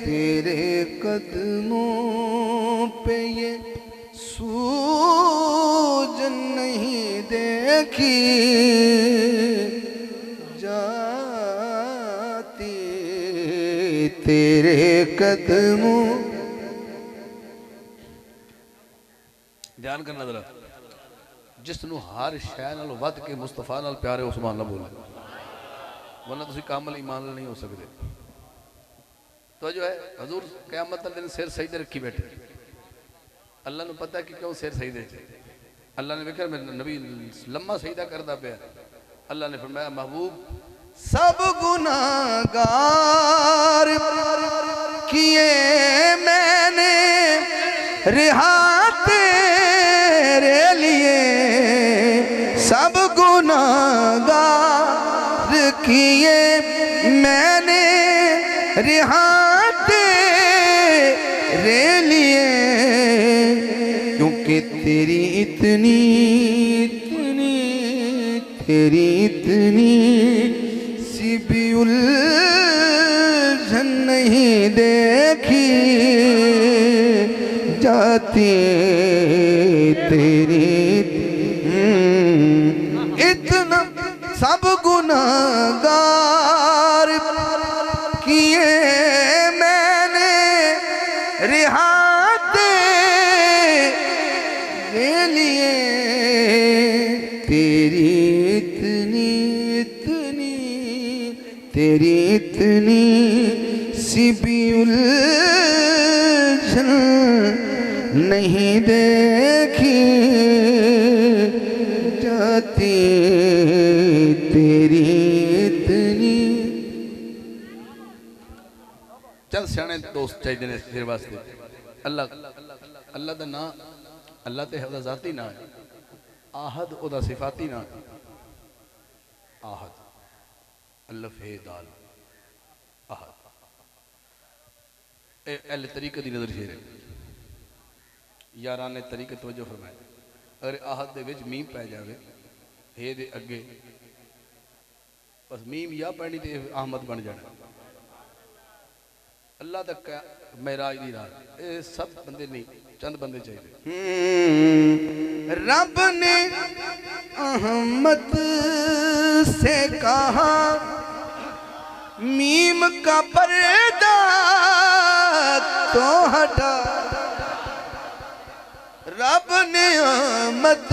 [SPEAKER 3] तेरे कदमों पे ये सूजन नहीं देखी जाती। तेरे कदमों।
[SPEAKER 2] ध्यान करना जरा, जिसनों हर शै नालों वध के मुस्तफा नाल प्यार है, उस्मान ना बोले, वरना तुम कामल ईमान नहीं हो सकते। तो जो है हजूर क़यामत वाले दिन सिर सजदे रखी बैठे। अल्लाह ने पता है कि क्यों सिर सजदे च। अल्लाह ने देखा मेरा नबी लम्मा सजदा करता पाया। अल्लाह ने फरमाया महबूब
[SPEAKER 3] सब गुनाहगार किए मैंने रिहा तेरे लिए। सब गुनाहगार किए मैंने रिहा तेरे लिए। क्योंकि तेरी इतनी इतनी तेरी इतनी सी भी उलझन नहीं देखी जाती तेरी। इतना सब गुनाहगार किए मैंने रिहा तेरे लिए। तेरी इतनी सी भी उलझन नहीं देखी जाती तेरी इतनी। चल सियाने दोस्त चाहिए ने तेरे वास्ते। अल्लाह अल्लाह दा नाम अल्लाह ते है जाती ना है, आहद ओदा सिफाती ना। आहद अल्लफ है दाल आहद एल तरीके दी नजर शेर याराने तरीके तवज्जो फरमाए। अगर आहद दे विच मीम पै जावे हे दे अगे बस मीम या पैनी ते अहमद बन जाना। अल्लाह तक मेराज दी रात ये सब बंदे नहीं चंद बंदे चाहिए। रब ने अहमद से कहा मीम का पर्दा तो हटा। रब ने अहमद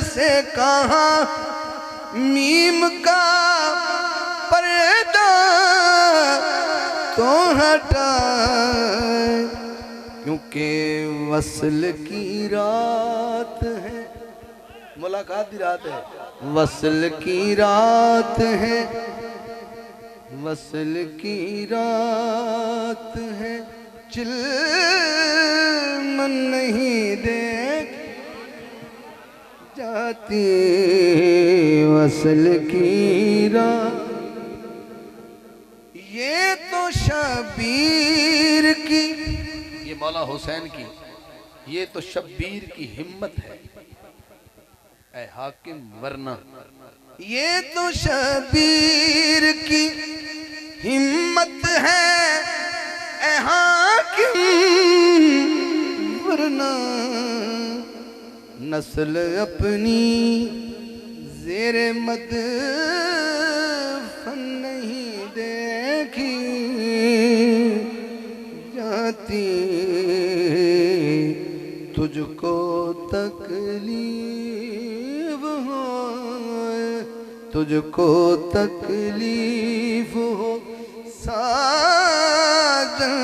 [SPEAKER 3] से कहा मीम का पर्दा तो हटा। क्योंकि वसल की रात है, मुलाकात की रात है, वसल की रात है, वसल की रात है। चिल्मन नहीं देख जाती वसल की रात। ये तो शबीर की, ये मौला हुसैन की, ये तो शब्बीर की हिम्मत है ऐ हाकिम वरना। ये तो शब्बीर की हिम्मत है ऐ हाकिम वरना। नस्ल अपनी ज़ेरे मदफन नहीं देखी जाती। तुझको तकलीफ हो, तुझको तकलीफ हो साजन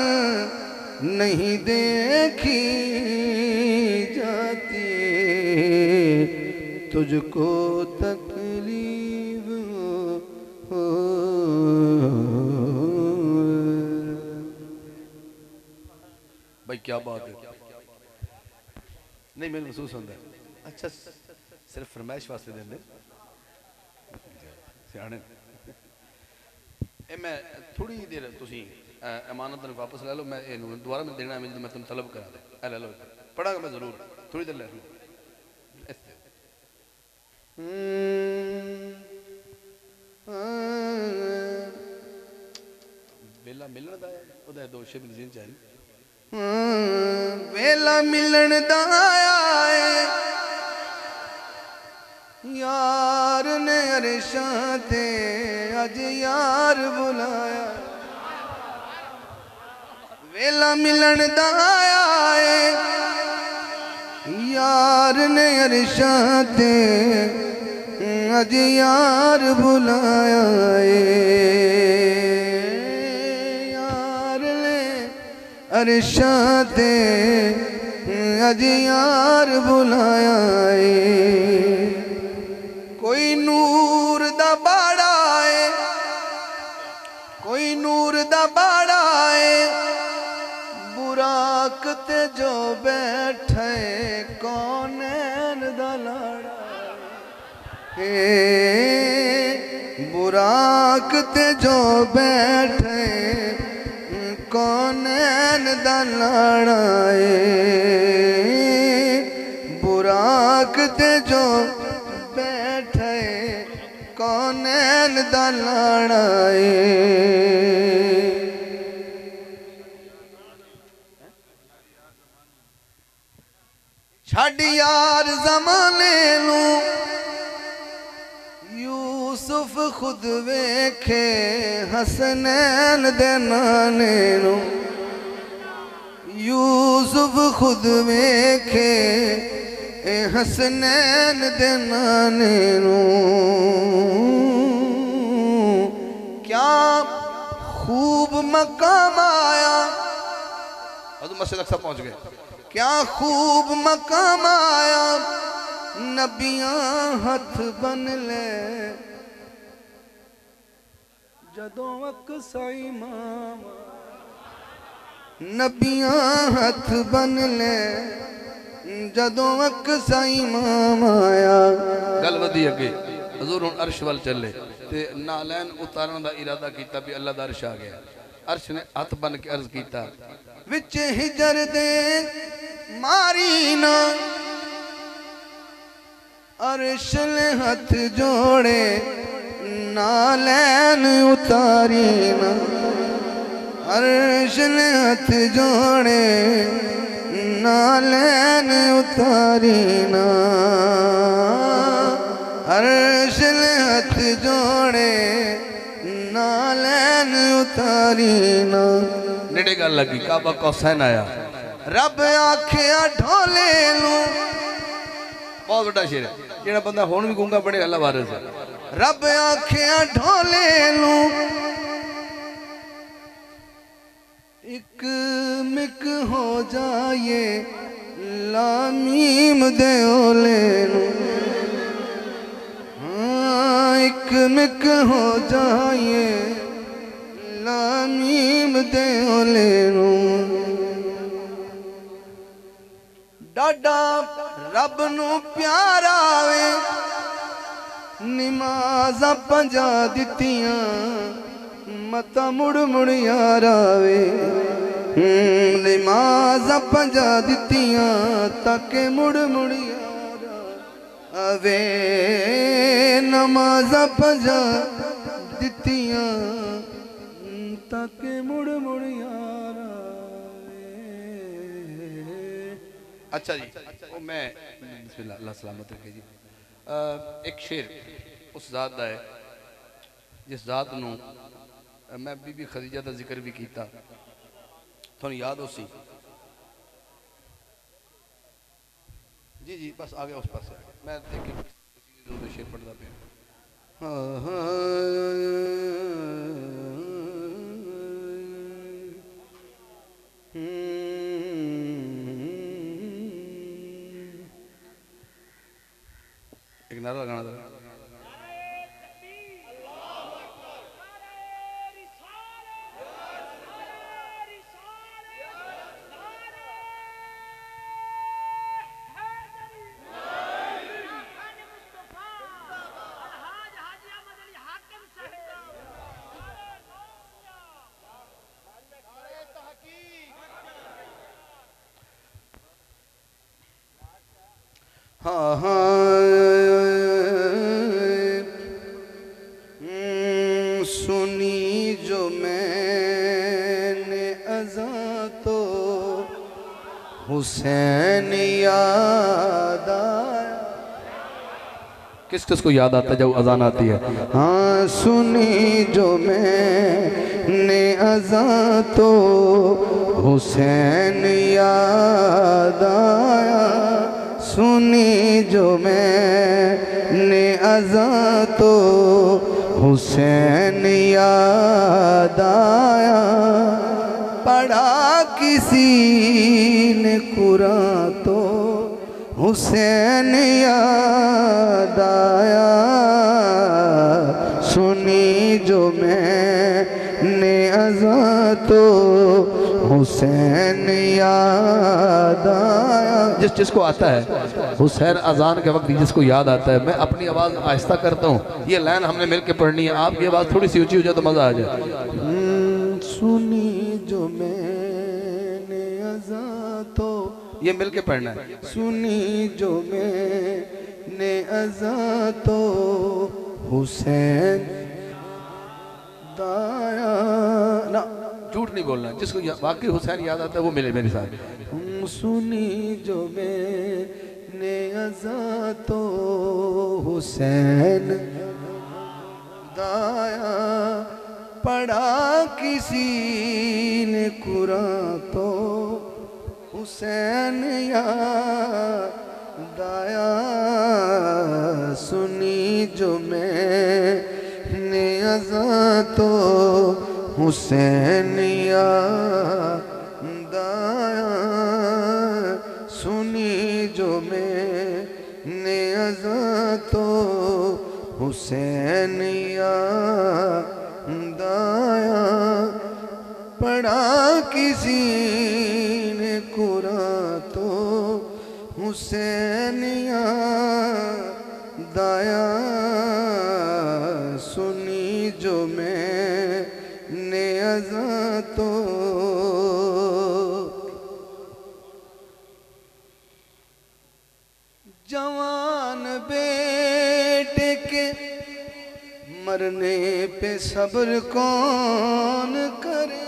[SPEAKER 3] नहीं देखी जाती। तुझको तकलीफ हो। भाई क्या बात है, नहीं मैंने महसूस होता है। अच्छा सिर्फ फरमाइश वास्ते देंगे सियाने। मैं थोड़ी देर तुसी अमानत वापस ले लो, मैं दोबारा मैं देना मैं तुम तलब करा दे ले लो पढ़ा मैं जरूर थोड़ी देर ले लो। वेला मिलन दा ओदा दो शब्द जिन चाहिए। वेला मिलन दा आया यार ने अरशां ते अज यार बुलाया। वेला मिलन दा आया यार ने अरशां ते अज यार बुलाया। यार ने अरशां ते अज यार बुलाया। कोई नूर दा बाड़ा है, कोई नूर दा बाड़ा है, बुराक ते जो बैठे कौनैन दा लाड़ा है। बुराक ते जो बैठे कौनैन दा लाड़ा है। बुराक ते जो बैठे
[SPEAKER 4] कौनैन दा लाड़ा ए छड़ यार ज़माने नू यूसुफ खुद वेखे हसनैन दे नाने नू यूसुफ खुद वेखे हसनैन दे नाने नू क्या खूब मकाम आया
[SPEAKER 3] मसले सब पहुंच गए
[SPEAKER 4] क्या खूब मकाम आया नबियां हथ बन ले जदों अकसाई मामा नबियां हथ बन ले जदों अकसाई मामा आया
[SPEAKER 3] गल वधी अगे हजूर हुण अर्श वल चले ते नालैन उतारन दा इरादा कीता भी अल्लाह दा अर्श आ गया अर्श ने हथ बन के अर्ज कीता
[SPEAKER 4] विच हिजर दे मारी ना अर्श ने हथ जोड़े नालैन उतारी ना अर्श ने हथ जोड़े नालैन उतारी ना अर्श ने हथ जोड़े नालैन उतारी ना
[SPEAKER 3] नेड़े गल लगी काबा कौसैन आया
[SPEAKER 4] रब आखिया ढोले नू
[SPEAKER 3] बहुत बड़ा शेर है जेड़ा बंदा हुण भी गूंगा बड़े अल्लाह वारिस है
[SPEAKER 4] रब आखिया ढोले नू एक मिक हो जाए लामीम दे ओले नू हाँ एक मिक हो जाए लामीम दे ओले नू डाडा रब नू प्यारा वे नमाज़ां पंजा दित्तियां मता मुड़ मुड़ यार आवे नमाज़ां पंजा दित्तियां ताके मुड़ मुड़ यार आवे नमाज़ां पंजा दित्तियां ताके मुड़ मुड़ यार आवे।
[SPEAKER 3] अच्छा जी वो मैं बिस्मिल्लाह अल्लाह सलामत रखे जी एक शेर उस जात दा है जिस जात नू मैं बीबी खदीजा का जिक्र भी किया थोड़ा याद हो सी जी जी बस आ गया उस पास मैं शेर पढ़ता पे एक नारा लगाना था
[SPEAKER 4] हाँ हाँ सुनी जो मैंने अज़ां तो हुसैन याद आया।
[SPEAKER 3] किस किस को याद आता है जब अजान आती है
[SPEAKER 4] हाँ सुनी जो मैंने अज़ां तो हुसैन याद आया। सुनी जो मैंने अज़ां तो हुसैन याद आया। पढ़ा किसी ने कुरान तो हुसैन याद आया। सुनी जो मैंने अज़ां तो हुसैन याद आया।
[SPEAKER 3] जिस जिसको आता है हुसैन अजान के वक्त जिसको याद आता है मैं अपनी आवाज़ आहिस्ता करता हूँ ये लाइन हमने मिलकर पढ़नी है आपकी आवाज़ थोड़ी सी ऊंची हो जाए तो मज़ा आ जाए।
[SPEAKER 4] सुनी जो मैंने अज़ां तो
[SPEAKER 3] ये मिलके पढ़ना है।
[SPEAKER 4] सुनी जो मैंने अज़ां तो हुसैन दाया ना
[SPEAKER 3] झूठ नहीं बोलना, जिसको वाकई हुसैन याद आता है वो मिले मेरे साथ।
[SPEAKER 4] सुनी जो मैंने अज़ा तो हुसैन दाया, पढ़ा किसी ने कुरान तो हुसैन याद आया। सुनी जो मैंने अज़ा तो हुसैन याद आया। सुनी जो मैंने अज़ा तो हुसैन याद आया। पढ़ा किसी ने कुरान तो हुसैन याद आया। सुनी जो मैंने अज़ा तो जवान बेटे के मरने पे सब्र कौन करे।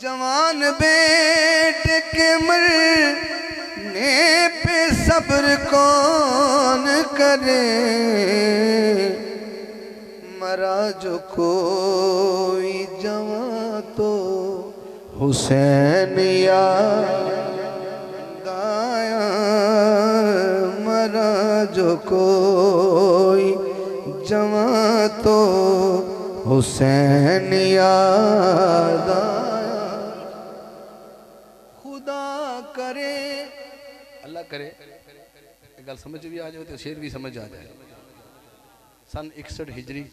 [SPEAKER 4] जवान बेटे के मरने पे सब्र कौन करे। मरा जो कोई जवान तो हुसैन याद आया। मरा जो कोई जवां तो हुसैन याद आया। खुदा करे
[SPEAKER 3] अल्लाह करे एक गल समझ भी आ जाए तो शेर भी समझ आ जाए। सन 61 हिजरी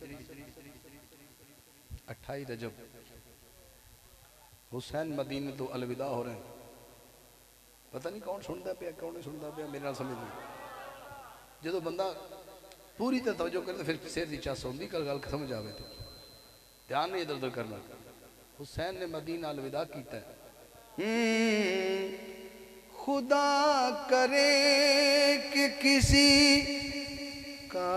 [SPEAKER 3] 28 रजब हुसैन मदीने तो अलविदा हो रहे हैं। पता नहीं कौन सुनता पे कौन नहीं सुनता पे, मेरे नाल समझ नहीं। जो बंदा पूरी तरह तवज्जो करे तो फिर सिर की चस होंगी, कल गल समझ आवे तो ध्यान नहीं इधर उधर करना। हुसैन ने मदीना अलविदा किया है।
[SPEAKER 4] खुदा करे कि किसी का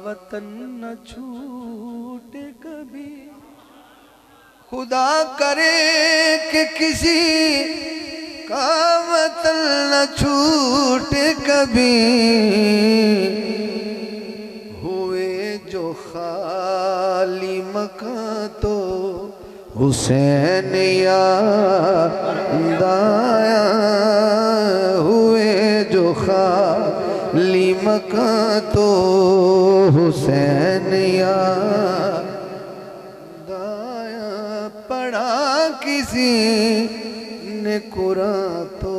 [SPEAKER 4] वतन न छूटे कभी। खुदा करे कि किसी का वतन न छूटे कभी। हुए जो खाली मकान तो हुसैन याद आया। हुए जो खाली मकान तो हुसैन याद आया। पढ़ा किसी ने कुरान तो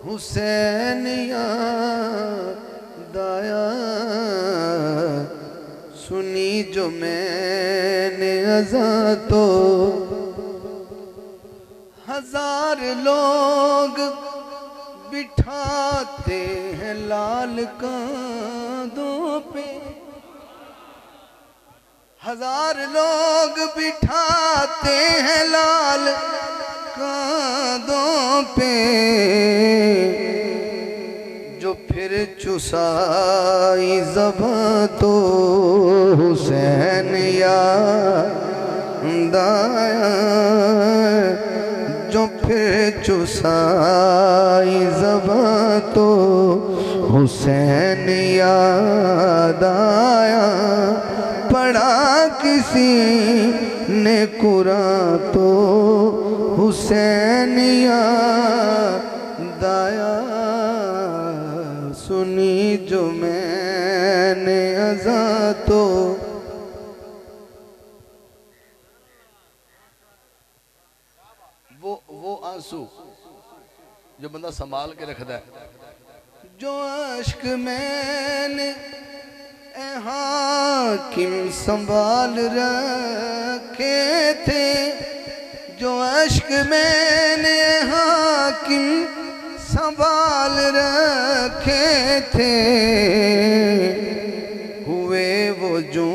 [SPEAKER 4] हुसैन याद आया। सुनी जो मैंने अज़ा तो हजार लोग बिठाते हैं लाल कांधों पे। हजार लोग बिठाते हैं लाल कांधों पे। जो फिर चुसाई ज़बां तो हुसैन याद आया। जो फिर चुसाई ज़बां तो हुसैन याद आया। पढ़ा किसी ने कुरान तो हुसैन याद आया। सुनी जो मैंने अज़ा तो
[SPEAKER 3] वो आंसू जो बंदा संभाल के रखता है।
[SPEAKER 4] जो अश्क मैंने हाकिम संभाल रखे थे। जो अश्क मैंने हाकिम संभाल रखे थे। हुए वो जो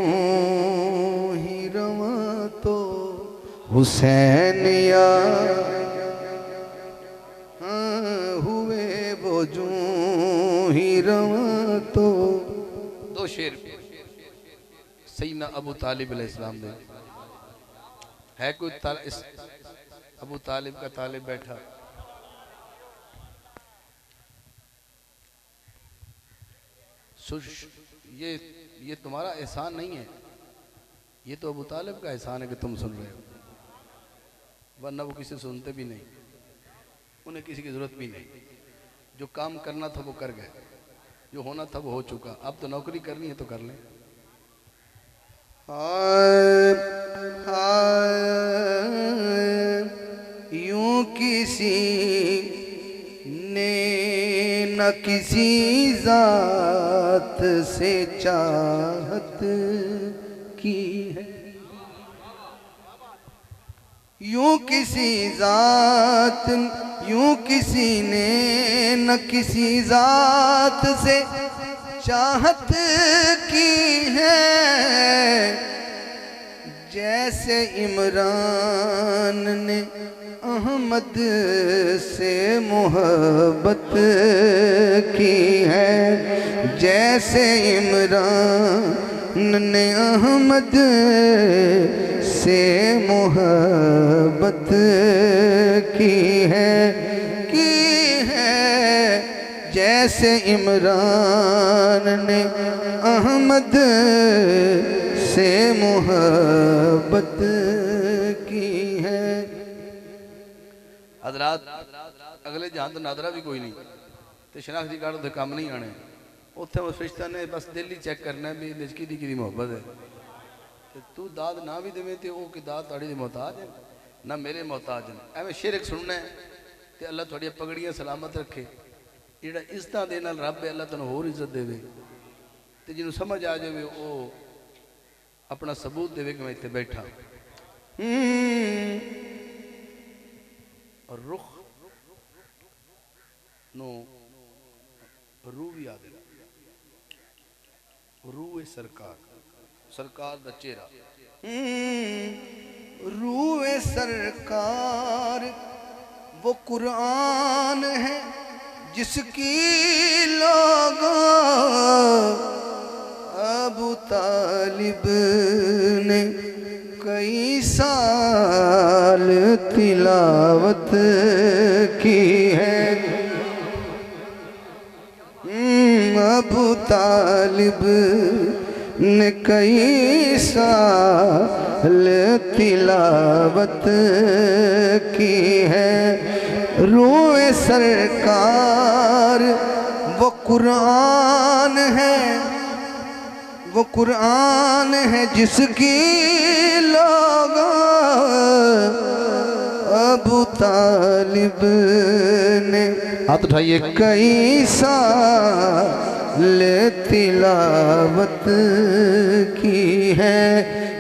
[SPEAKER 4] ही रवा तो हुसैन हुए वो जो ही रवा तो।
[SPEAKER 3] दो दो शेर सैयदना अबू तालिब अलैहिस्सलाम दे है कोई अबू तालिब का तालिब बैठा ये तुम्हारा एहसान नहीं है, ये तो अबू तालिब का एहसान है कि तुम सुन रहे हो, वरना वो किसी सुनते भी नहीं, उन्हें किसी की जरूरत भी नहीं। जो काम करना था वो कर गए, जो होना था वो हो चुका, अब तो नौकरी करनी है तो कर लें।
[SPEAKER 4] यूं किसी ने न किसी जात से चाहत की है, यूं किसी ने न किसी जात से चाहत की है, जैसे इमरान ने अहमद से मोहब्बत की है, जैसे इमरान ने अहमद से मोहब्बत की है, जैसे इमरान ने अहमद से मोहब्बत की है।
[SPEAKER 3] हजरात अगले जहां तो नादरा भी कोई नहीं तो शनाख्ती कार्ड तो काम नहीं आने, उत्थे उस फरिश्ता ने बस दिल ही चेक करना भी निजकी दी मोहब्बत है, तो तू दाद ना भी देवे तो वो कि दाद थोड़ी दी मोहताज है ना मेरे मोहताज है। एवं शेर एक सुनना है तो अल्लाह थोड़ी पगड़ियां सलामत रखे, ਜਿਹੜਾ इज्जत ਦੇ ਨਾਲ ਰੱਬ है अल्लाह ਤੈਨੂੰ ਹੋਰ इज्जत देवे, तो जिन्हों समझ आ जाए वो अपना सबूत देवे कि मैं इतने बैठा। और रुख नो रू भी आ गया, रू है सरकार दा चेहरा,
[SPEAKER 4] रू है सरकार वो कुरान है जिसकी लोगों अबू तालिब ने कई साल तिलावत की है, अबू तालिब ने कई साल तिलावत की है। रूए सरकार वो कुरान है जिसकी लोग अबू तालिब ने
[SPEAKER 3] हाथ उठाइए
[SPEAKER 4] कई साल तिलावत की है।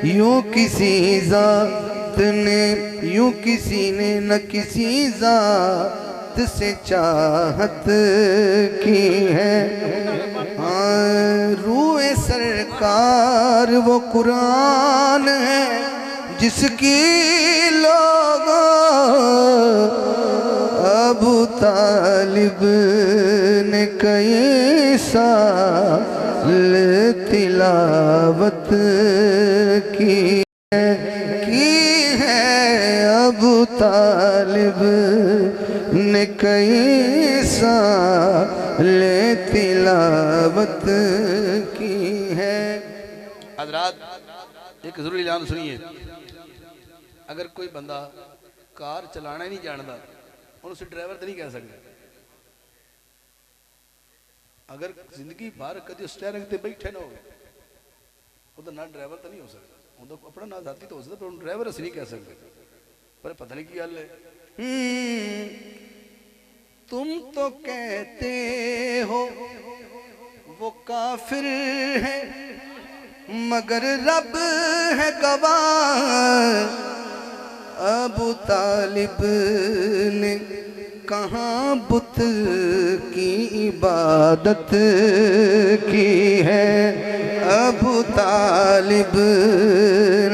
[SPEAKER 4] यूं किसी जात ने यूं किसी ने न किसी जात से चाहत की है। रूए सरकार वो कुरान है जिसकी लोग अबू तालिब ने कई साल तिलावत की है अबू तालिब ने कई साल तिलावत की है।
[SPEAKER 3] हज़रात एक जरूरी ऐलान सुनिए, अगर कोई बंदा कार चलाना ही नहीं जानता उसे ड्राइवर तो नहीं कह सकते। अगर जिंदगी भर कभी स्टीयरिंग ते बैठे ना हो तो ना ड्राइवर तो नहीं हो सकता, तो अपना ना जाती तो हो सकता, पर ड्राइवर असं नहीं कह सकते। पर पता नहीं की गल है।
[SPEAKER 4] तुम तो कहते हो वो काफिर है मगर रब है गवाह। अबू तालिब ने कहाँ बुत की इबादत की है। अबू तालिब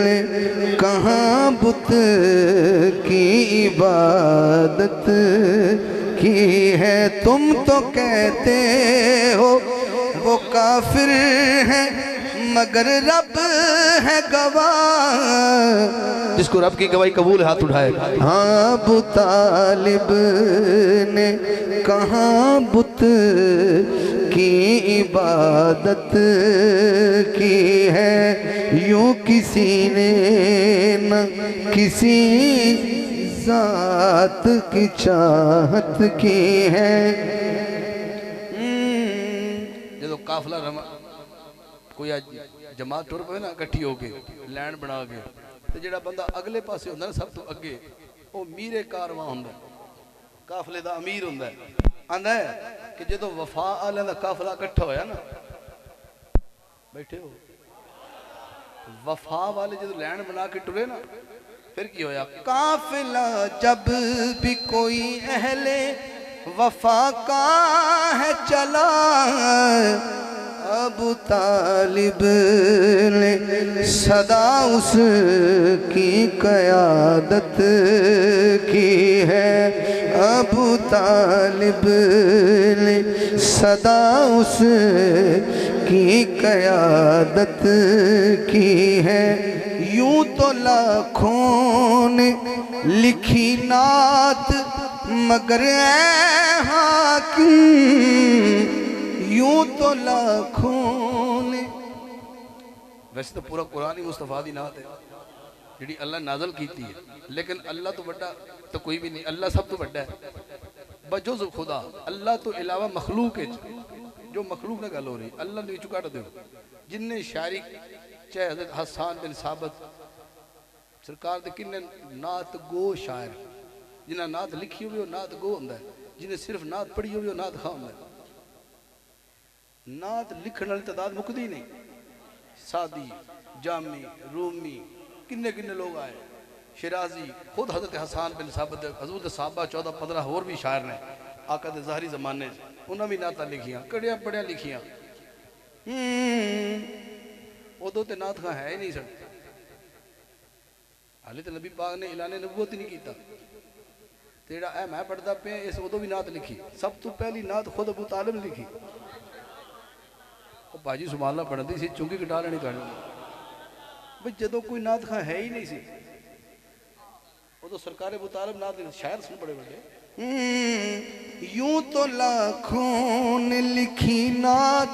[SPEAKER 4] ने कहाँ बुत की इबादत की है। तुम तो कहते हो वो काफिर है मगर रब है गवाह।
[SPEAKER 3] जिसको रब की गवाही कबूल है हाथ उठाए।
[SPEAKER 4] हाँ अबू तालिब ने कहाँ बुत की इबादत की है। यूं किसी ने न किसी जात की चाहत की है।
[SPEAKER 3] जो काफिला कोई जमात टुर पे ना इकट्ठी होके लैन बना के ते जेड़ा बंदा अगले पासे हुंदा ना सब तो अगे वो मीरे कारवां हुंदा काफिले दा अमीर हुंदा आंदा है कि जो वफा आले दा काफिला इकट्ठा होया ना बैठे हो वफा वाले जो लैन बना के टुरे ना फिर की होया
[SPEAKER 4] काफिला जब भी कोई अहले वफा का है चला। अबू तालिब ने सदा उसकी क़यादत की है। अबू तालिब ने सदा उसकी क़यादत की है। यूं तो लाखों ने लिखी नात मगर ऐ हाकिम यूं तो लाखों ने।
[SPEAKER 3] वैसे तो पूरा कुरान ही मुस्तफा दी नात है जी अल्लाह नाजल की है लेकिन अल्लाह तो बड़ा तो कोई भी नहीं अल्लाह सब तो बड़ा है बजुज़ खुदा अल्लाह तो इलावा मखलूक है जो मखलूक ने गल हो रही अल्लाह ने चुका दो जिन्ने शायरी चाहे हज़रत हसन बिन साबित सरकार दे किन्ने नात गो शायर जिन्हें नात लिखी हुई नात गो होंदा है जिन्हें सिर्फ नात पढ़ी हुई नात खा होंदा है। नात लिखने वाली तादाद मुकदी नहीं सादी जामी रूमी किन्ने किन्ने लोग आए शिराजी खुद हजरत हसन बिन साबित हजूर दे साहबा 14-15 होर भी शायर ने आका दे ज़ाहरी ज़माने उन्होंने भी नात लिखियां कड़िया बड़िया लिखियां उदों तो नात खां है ही नहीं सन हाले तो नबी पाक ने ऐलान नबूवत ही नहीं किया तेरा ऐ मैं पढ़ता पे इस उदों भी नात लिखी सब तो पहली नात खुद अबू तालिब ने लिखी भाजी सुमाला पढ़ती सी चुंगी कटा लेनी कर भाई जो कोई नात खां है ही नहीं सी उदों सरकार अबू तालिब नात शायर सुन बड़े बड़े।
[SPEAKER 4] यूं तो लाखों ने लिखी नात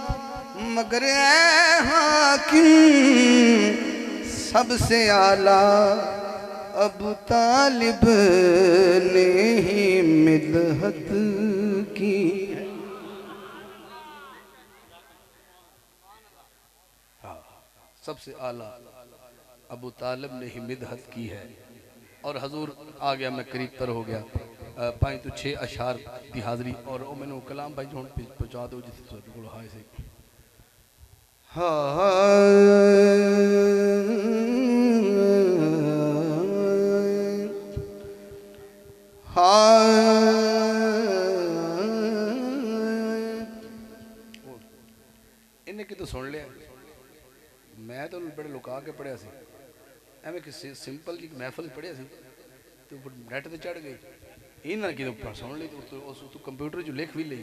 [SPEAKER 4] मगर ऐ हाकिम सबसे आला अबू तालिब ने ही मिदहत की है।
[SPEAKER 3] सबसे आला अबू तालिब ने ही मिदहत की है। और हजूर आ गया मैं करीब पर हो गया 5 तो 6 अशार की हाज़री और वो मैंने कलाम भाई जो पहुँचा दो जिस को हाय से इन्हें कि तो सुन लिया मैं तो बड़े लुका के पढ़िया सी एवं कि सिंपल जी महफल पढ़िया सी तो नैट ते चढ़ गई इन्हें कि सुन ली तो कंप्यूटर जो लिख भी ली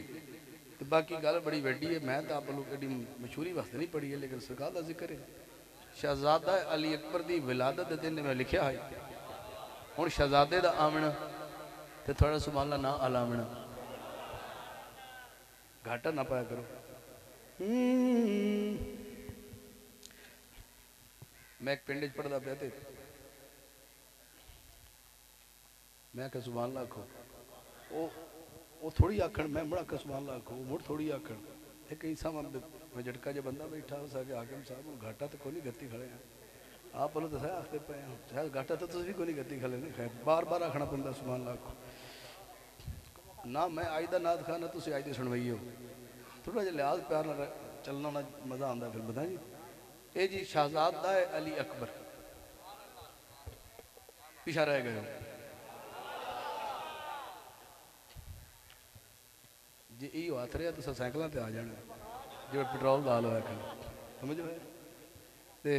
[SPEAKER 3] तो बाकी गल बड़ी वड्डी है मैं तो आप लोग एडी मशहूरी वास्ते नहीं पढ़ी है लेकिन सरकार का जिक्र है शहजादा अली अकबर की विलादत के दिन मैं लिखा है हुण शहजादे का आमना तो थोड़ा सुमाला ना अलामना घाटा ना पाया करो। मैं एक पिंड पढ़ता पाया तो मैं क्या सुभान अल्लाह आखो वो थोड़ी आखण मैं मुड़ आखा सुभान अल्लाह आखो मुड़ थोड़ी आखण एक ही समय झटका जो बंदा बैठा हो सके हाकिम साहब घाटा तो कोई गति खड़े हैं आप बोलो तो सह आखते पे शायद घाटा तो भी कोई गति खड़े नहीं खैर बार बार आखना पैंदा सुभान अल्लाह आखो ना मैं अज का नात खा ना तुम अज की सुनवाई हो थोड़ा जिहा लिहाज प्यार ना चलना ना मज़ा आता फिर बता जी ये जी शहजादा है अली अकबर पिछा रह गए जे यो हथ रहा तो साइकिलों पर आ जाना जो पेट्रोल दाल होया कर समझो है तो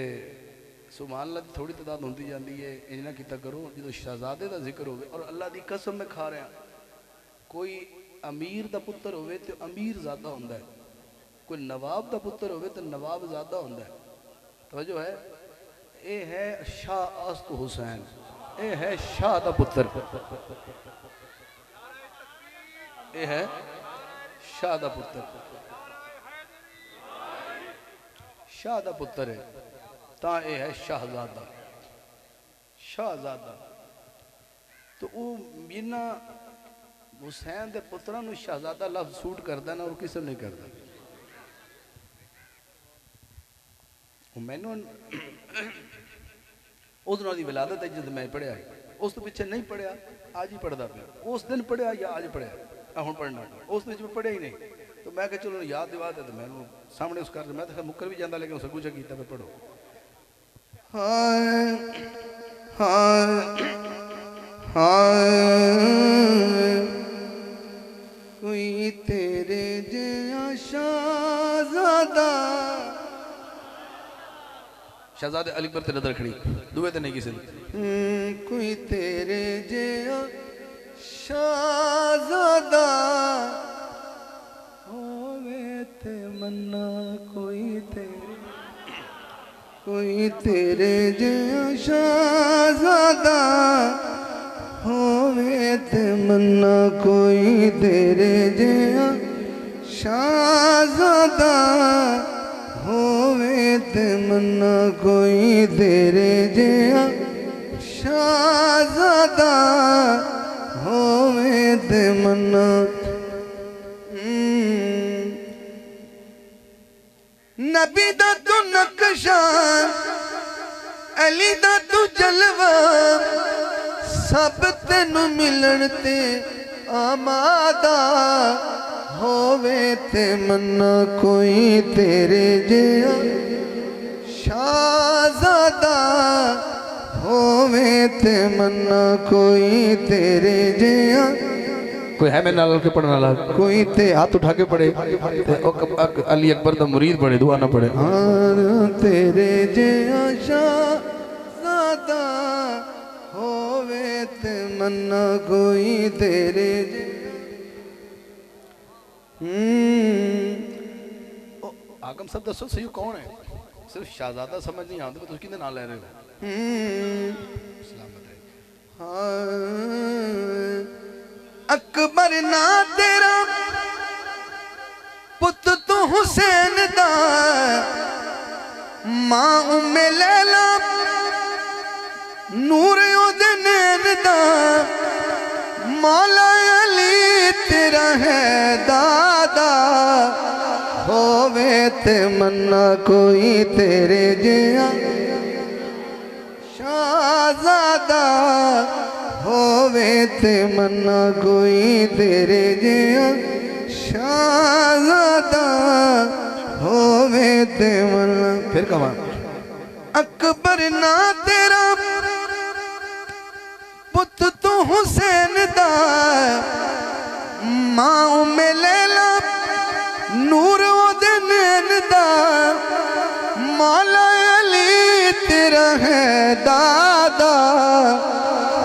[SPEAKER 3] सुभान अल्लाह की थोड़ी तादाद होती जाती है इंज ना किया करो जो शहजादे का जिक्र हो और अल्लाह की कसम मैं खा रहा कोई अमीर दा पुत्र होवे तो अमीर ज़्यादा होंदा है, कोई नवाब दा पुत्र होवे तो नवाब ज़्यादा होंदा है। तवज्जो है, ये है शाह आस्त हुसैन, ये है शाह दा पुत्र, ये है शाह दा पुत्र, शाह दा पुत्र है ता ये है शाहजादा, शाहजादा। तो वो मीना हुसैन के पुत्रा शहजादा लफ्ज सूट करता ना, और किसी नहीं करता। मैनू उस दिन विलादत है जब मैं पढ़िया, उस तो पिछे नहीं पढ़िया, आज ही पढ़ता पाया। उस दिन पढ़िया या आज पढ़िया, हूँ पढ़ना, उस दिन मैं पढ़िया ही नहीं। तो मैं कहा चलो याद दिवा दे, तो मैं सामने उस कर, मैं तो मुकर भी जाता, लेकिन उसे कुछ किया मैं पढ़ो।
[SPEAKER 4] हाय हाय हाय कोई तेरे जया शाहजादा।
[SPEAKER 3] शहजादे अली पर नजर खड़ी, दुए तो नहीं किसी ने।
[SPEAKER 4] कोई तेरे जया शाहजादा होवे ते मन्ना, कोई तेरे जया शाहजादा होवे ते मन्ना, कोई तेरे जया शाहजादा होवे ते मन्ना, कोई तेरे जया शाहजादा होवे ते मन्ना। नबी दा तू नक्शा, अली दा तू जलवा, सब तेनू मिलन ते आमादा होवे ते मन्ना, कोई तेरे जया शाहजादा होवे ते मन्ना, कोई तेरे जया।
[SPEAKER 3] कोई है मेरे नाल के पढ़ने वाला? कोई ते हाथ उठा के पढ़े, अली अकबर दा मुरीद बने, दुआ ना पढ़े।
[SPEAKER 4] हाँ तेरे जया शाहजादा होवे ते मन्ना, कोई तेरे
[SPEAKER 3] आगम सब दसो सही कौन है? सिर्फ शाहजादा समझ नहीं आती, तुम किंदे नाल ले रहे हो?
[SPEAKER 4] हाँ अकबर ना तेरा पुत तू हुसैन दा, मां उम्मे लैला नूर ओदे नैन दा, मौला अली तेरा है दादा होवे ते मन्ना, कोई तेरे जया शाहजादा होवे ते मन्ना, कोई तेरे जया शाहजादा होवे ते मन्ना।
[SPEAKER 3] फिर कमा
[SPEAKER 4] अकबर ना तेरा पुत तू हुसैन दा, मां उम्मे लैला नूर ओदे नैन दा, मौला अली तेरा है दादा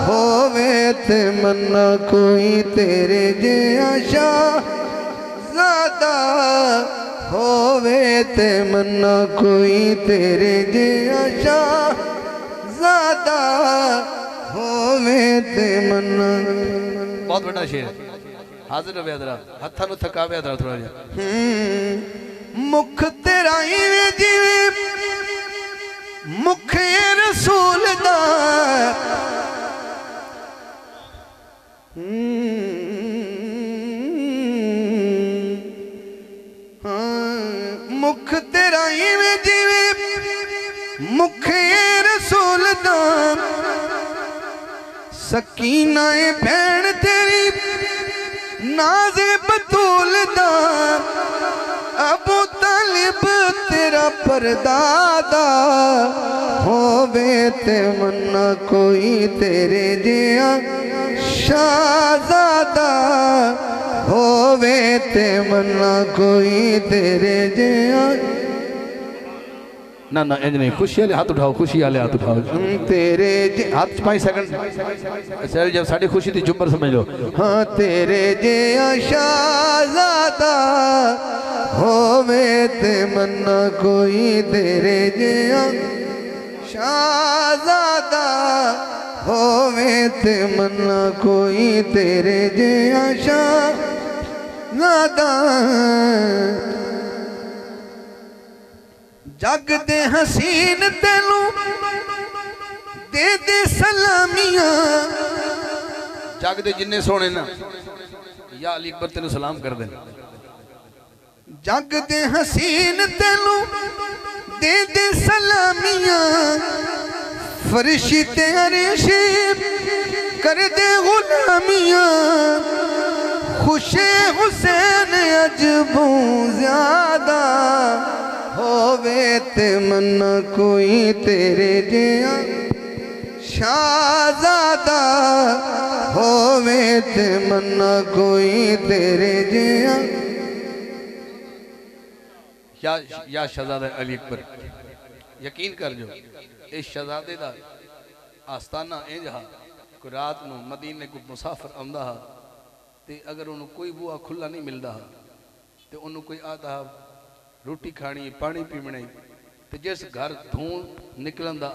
[SPEAKER 4] होवे ते मन्ना, कोई तेरे जया शाहजादा होवे ते मन्ना, कोई तेरे जया शाहजादा होवे ते मन्ना।
[SPEAKER 3] बहुत बड़ा शेर है। हाजिर हो बेदरा, हत्था नु थका बेदरा थोड़ा जिहा।
[SPEAKER 4] मुख तेरा इवें जिवें मुख ए रसूल दा, मुख तेरा इवें जिवें मुख ए रसूल दा, सकीना ए भैन तेरी नाज़े बतूल दा, अबू तालिब तेरा परदादा होवे ते मन्ना, कोई तेरे जया शाहजादा होवे ते मन्ना, कोई तेरे जया।
[SPEAKER 3] ना ना इंज नहीं, खुशी वाले हाथ उठाओ, खुशी वाले हाथ उठाओ।
[SPEAKER 4] तेरे
[SPEAKER 3] हाथ 5 सेकंड सर, जब साड़ी खुशी थी जुम्मर समझ लो।
[SPEAKER 4] हाँ तेरे जे शाहज़ादा होवे ते मन्ना कोई, तेरे जे शाहज़ादा होवे ते मन्ना कोई, तेरे जे शाहज़ादा। जग दे हसीन तेनू दे दे सलामियां,
[SPEAKER 3] जग दे जिन्ने सोने ना या अली अकबर तेन सलाम कर दे।
[SPEAKER 4] जग दे हसीन तेनू दे दे सलामियां, फरिश्ते अरशी कर दे गुलामियां, खुशे हुसैन अजबू ज्यादा होवे ते मन्ना कोई, तेरे जिया शाहज़ादा होवे ते मन्ना कोई, तेरे जिया।
[SPEAKER 3] या शहजादा अली अकबर, यकीन कर जो इस शहजादे दा आस्ताना इंज हा कि रात नूं मदीने को मुसाफिर आंदा हा ते अगर उन्होंने कोई बुआ खुला नहीं मिलता हा ते उन्होंने कोई आता रोटी खानी, पानी पीवना, तो जिस घर धूं निकलन दा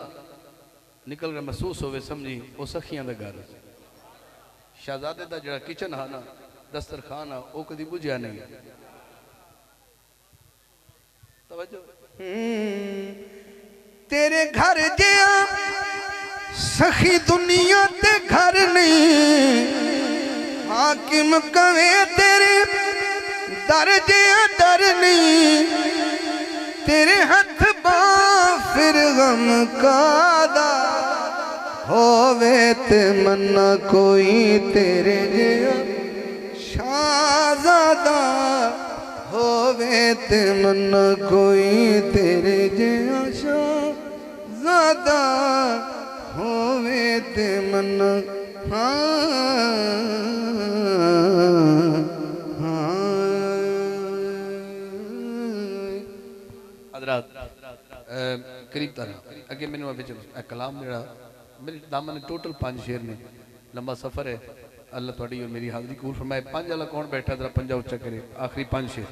[SPEAKER 3] निकल रहा महसूस होवे समझी वो सखियां दा घर। शहजादे दा जड़ा किचन हा ना, दस्तरखान हा, वो कदी बुझिया नहीं।
[SPEAKER 4] तेरे घर जिया सखी दुनिया ते घर नहीं, हाकिम कवे तेरे दर जिया दर नहीं, तेरे हथ बां फिर गम कादा होवे ते मन्ना कोई, तेरे जिया शाहज़ादा होवे ते मन्ना कोई, तेरे जिया शाहज़ादा होवे ते मन्ना।
[SPEAKER 3] करीब तरह अगे मैंने कलाम जरा मेरे दामन टोटल 5 शेर ने, लंबा सफ़र है। अल्लाह थोड़ी और मेरी हाज़री कबूल फरमाए। 5 वाला कौन बैठा जरा पंजा उच्चा करे, आखिरी 5 शेर।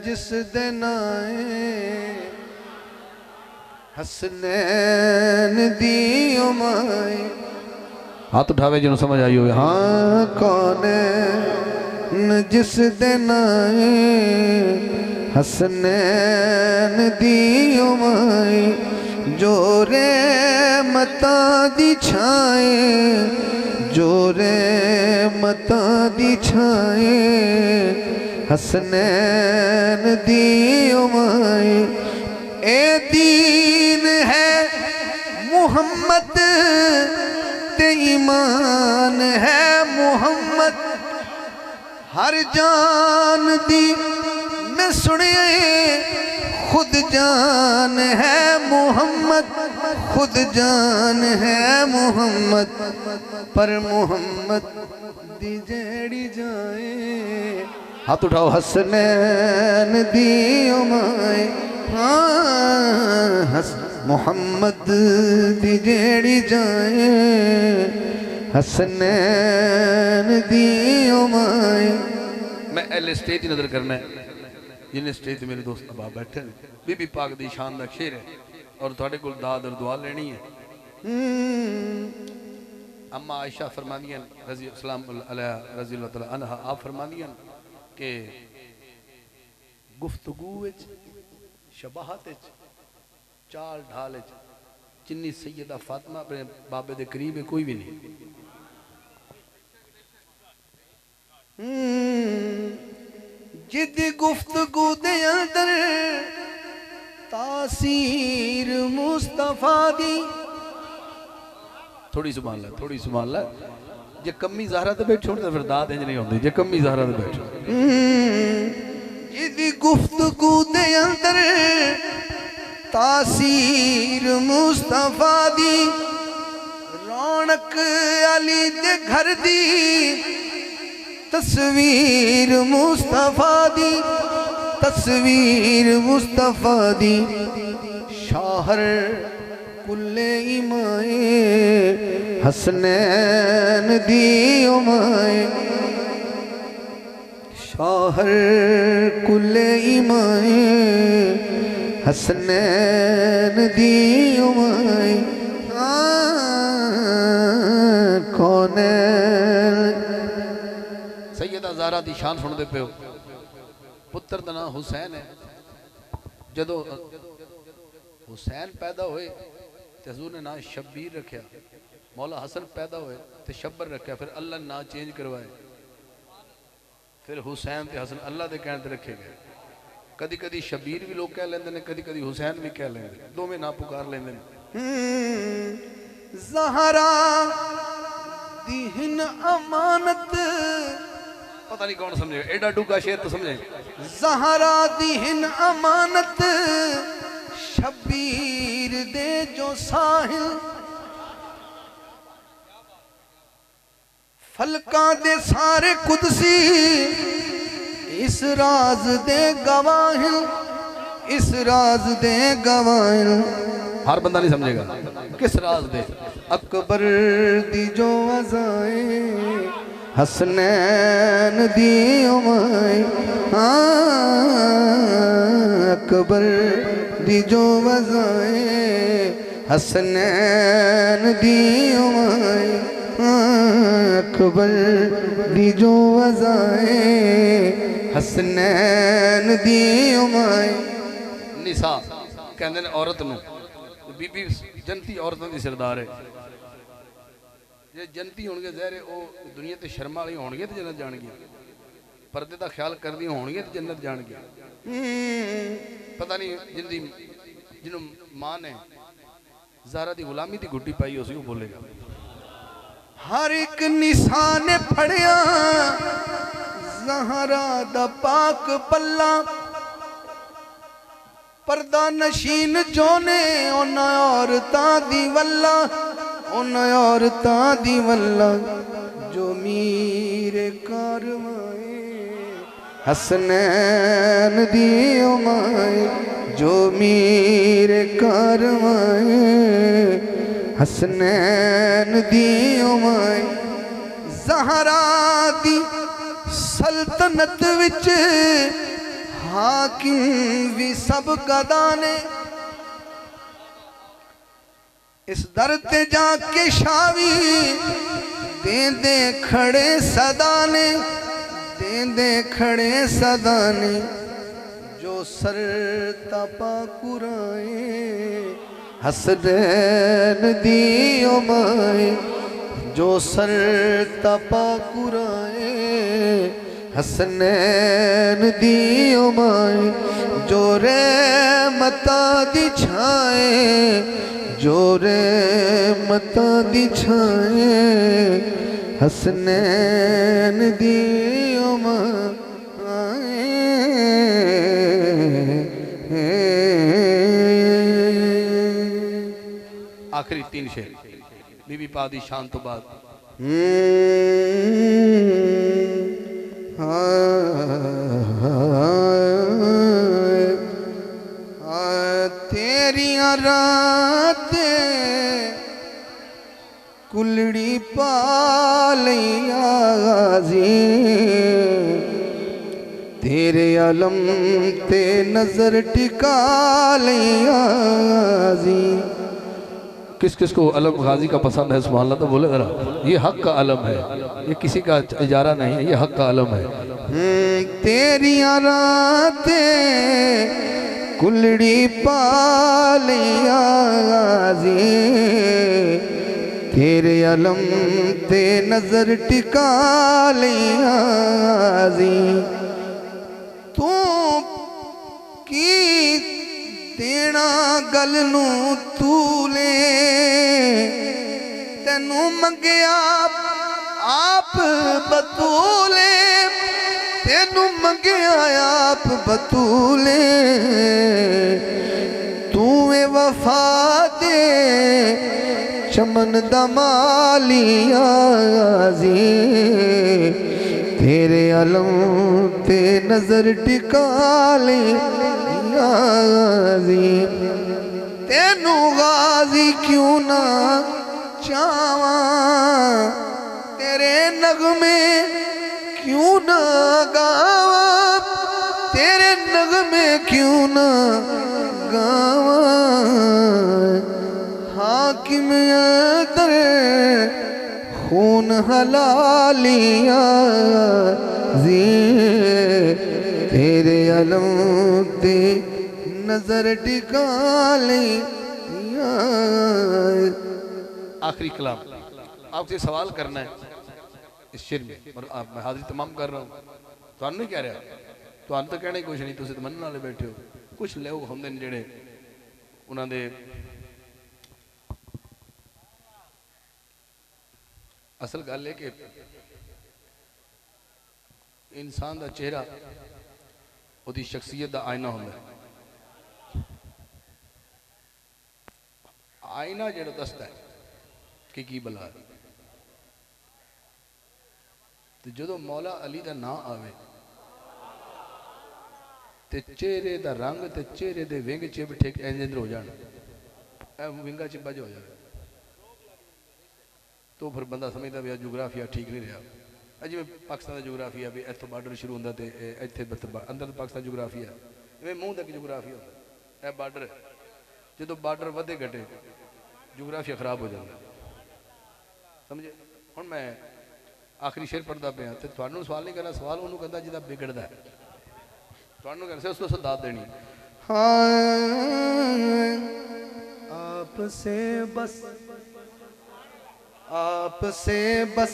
[SPEAKER 4] जिस दिन आए हसनैन दी उमाए,
[SPEAKER 3] हाथ उठावे जिन्हों समझ आई हो।
[SPEAKER 4] हाँ कौन जिस दिन आए हसनैन दी उमाए, जोरे मता दी छाए, जोरे मता दी छाए, हसनैन दी उमाए। ए दीन है मुहम्मद ते ईमान है मुहम्मद, हर जान दी मैं सुनिए खुद जान है मुहम्मद, खुद जान है मुहम्मद, पर मुहम्मद दी जेड़ी जाए।
[SPEAKER 3] हाथ उठाओ।
[SPEAKER 4] हसनैन दी उमाए, हाँ मुहम्मद दी जेड़ी जाए, हसनैन दी उमाए।
[SPEAKER 3] मैं एल स्टेज नजर करना है, जिन्हें स्टेज मेरे दोस्त अहबाब बैठे हैं। बीबी पाक दी शान दा शेर है और थोड़े को दाद और दुआ लेनी है। अम्मा आयशा फरमानियां रजी सलाम अलैहा रजी अल्लाह तआला अन्हा, आप फरमानियां के गुफ्तगू विच शबाहत विच चाल ढाल विच जिन्नी सैयदा फातिमा अपने बाबे दे करीब है कोई भी नहीं।
[SPEAKER 4] जिद गुफ्तगू दे अंदर तासीर मुस्तफा दी,
[SPEAKER 3] थोड़ी सुभान अल्लाह, थोड़ी सुभान अल्लाह। जे कमी ज़हरा ते बैठो तो फिर दात इंज नहीं होंदी जे कमी ज़हरा ते बैठो
[SPEAKER 4] जिदी गुफ्तगू दे अंदर तासीर मुस्तफा दी रौनक अली दे घर दी तस्वीर मुस्तफा दी तस्वीर मुस्तफा दी शाहर कुल्ले इमाए हसनैन दी उमाए शाहर कुल्ले इमाए हसनैन दी उमाए कौन
[SPEAKER 3] सैयदा ज़हरा दी शान सुनते पे हो पुत्र दा नाम हुसैन है जदों हुसैन पैदा होए ते हजूर ने नाम शब्बीर रखा मौला हसन पैदा होए ते शब्बर रखा फिर अल्लाह ने नाम चेंज करवाए फिर हुसैन ते हसन अल्लाह के कहने रखे गए कदी कदी शब्बीर भी लोग कह लेंदे ने कदी कदी हुसैन भी कह लेंदे दोवें नाम पुकार लेंदे ने
[SPEAKER 4] ज़हरा दीन अमानत
[SPEAKER 3] पता नहीं कौन समझेगा एडा डूगा शेर तो समझे
[SPEAKER 4] ज़हरा दीन अमानत शब्बीर दे जो साहिल फलका दे सारे कुदसी इस राज दे गवाहिल इस राज दे गवाहिल
[SPEAKER 3] हर बंदा नहीं समझेगा किस राज दे
[SPEAKER 4] अकबर दी जो अज़ाए हसनैन दी उमाए अकबर दी जो अज़ाए हसनैन दी उमाए अकबर दी जो अज़ाए हसनैन दी उमाए
[SPEAKER 3] निसा कहते ने औरत नूं बीबी जनती औरतों की सरदार है जे जनती होणगे ज़ाहिर है वो दुनिया ते शर्म वाली होणगे तो जन्नत जाणगे पर्दे का ख्याल करदी होणगे तो जन्नत जाणगे पता नहीं जिंदी जिन्हों मां ने ज़हरा दी गुलामी की गुड्डी पाई उसी को बोलेगा
[SPEAKER 4] हर एक निशान फड़िया ज़हरा दा पाक पल्ला पर्दा नशीन जोने उन औरतां दी वल्ला उन औरतां दी वल्ला जो मीरे कारवाए हसनैन दी उमाए जो मीरे कारवाए हसनैन दी उमाए ज़हरा दी सल्तनत विच हाकिम भी सब गदा ने इस दर ते जाके शावी देंदे खड़े सदा ने देंदे खड़े सदा ने जो सर तपा कुराए हसनैन दी उमाए जो सर तपा कुराए हसनैन दी उमाए जो रहमता दी छाए जो रहमता दी छाए हसनैन दी उमाए
[SPEAKER 3] आखिरी 3 शेर बीबी पाक दी शान तो बाद
[SPEAKER 4] तेरिया रातें कुलड़ी पालिया गाजी तेरे अलम ते नजर टिका लिया गाजी
[SPEAKER 3] किस किस को अलम गाजी का पसंद है सुभान अल्लाह तो बोले जरा ये हक का अलम है ये किसी का इजारा नहीं है ये हक का अलम है
[SPEAKER 4] तेरी रातें कुलड़ी पालिया गाजी तेरे अलम ते नजर टिका लिया गाजी तू की देना गल नू तू ले तेनू मंगया बतूले तेनू मंगिया आप बतूले तू ए वफा दे चमन दमालिया जी तेरे अलम ते नजर टिका ले गाजी तेनू गाजी क्यों ना चावा तेरे नगमे क्यों ना गावा तेरे नगमे क्यों ना गावा हाकिम अंदर खून हलालिया जी तेरे अलम ते नजर टिका ले।
[SPEAKER 3] आखिरी कलाम आपसे सवाल करना है इस शेर में और आप मैं हाजिरी तमाम कर रहा हूँ तो नहीं कह रहा तो तो कहना ही कुछ नहीं तुम तो मनने वाले बैठे हो कुछ लोग होंगे ने जेड़े उन्होंने असल गल है कि इंसान का चेहरा उसकी शख्सियत का आईना होंगे आईना जो दसता है कि की बला तो जो मौला अली का ना आवे ते चेहरे का रंग ते चेहरे के विंग चिब ठेक इंज हो जाए विंगा चिब्बा जो हो जाए तो फिर बंदा समझता भी जोग्राफिया ठीक नहीं रहा जिमें पाकिस्तान का जोग्राफिया भी इतों बार्डर शुरू होता तो इतने अंदर पाकिस्तान जोग्राफिया इवें मूँह तक जोग्राफिया होता है बार्डर जो बार्डर वे घटे जोग्राफिया खराब हो जाता समझे हुण मैं आखिरी शेर पढ़ता पाया तो थानू सवाल नहीं करना सवाल उन्होंने कहता जिदा बिगड़ता है थानू कहना उस तो दाद देनी
[SPEAKER 4] हाँ आपसे बस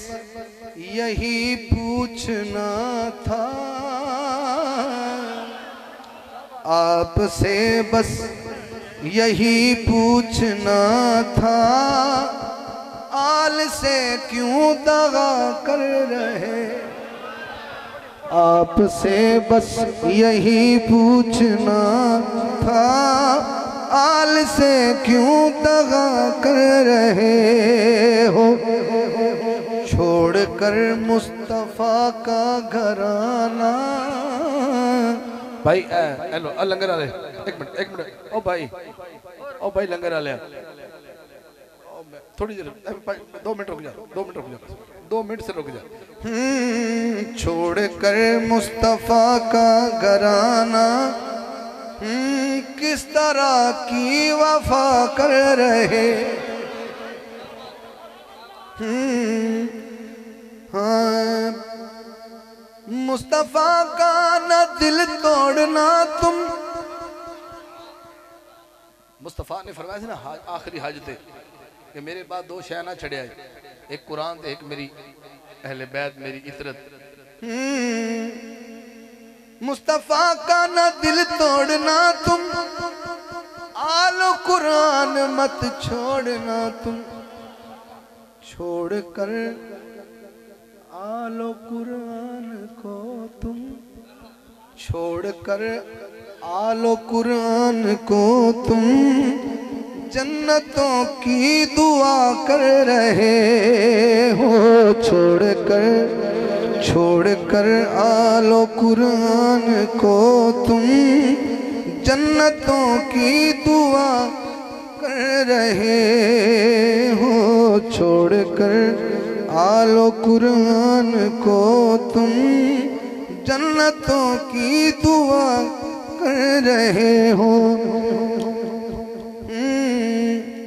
[SPEAKER 4] यही पूछना था आपसे बस यही पूछना था आल से क्यों दगा कर रहे आपसे बस यही पूछना था आल से क्यों दगा कर रहे हो छोड़कर मुस्तफ़ा का घराना
[SPEAKER 3] भाई हेलो लंगर वाले एक मिनट ओ भाई लंगर वाले थोड़ी देर 2 मिनट रुक जा 2 मिनट से रुक जा
[SPEAKER 4] छोड़कर मुस्तफ़ा का घराना किस तरह की वफा कर रहे हाँ मुस्तफ़ा का न दिल तोड़ना तुम
[SPEAKER 3] मुस्तफ़ा ने फरमाया ना आखिरी हाजते कि मेरे बाद 2 शय ना छड़िया एक कुरान ते एक मेरी अहले बैत मेरी इतरत
[SPEAKER 4] मुस्तफ़ा का न दिल तोड़ना तुम आलो कुरान मत छोड़ना तुम छोड़कर आलो कुरान को तुम छोड़कर आलो कुरान को तुम जन्नतों की दुआ कर रहे हो छोड़कर आलो कुरान को तुम जन्नतों की दुआ कर रहे हो छोड़कर आलो कुरान को तुम जन्नतों की दुआ कर रहे हो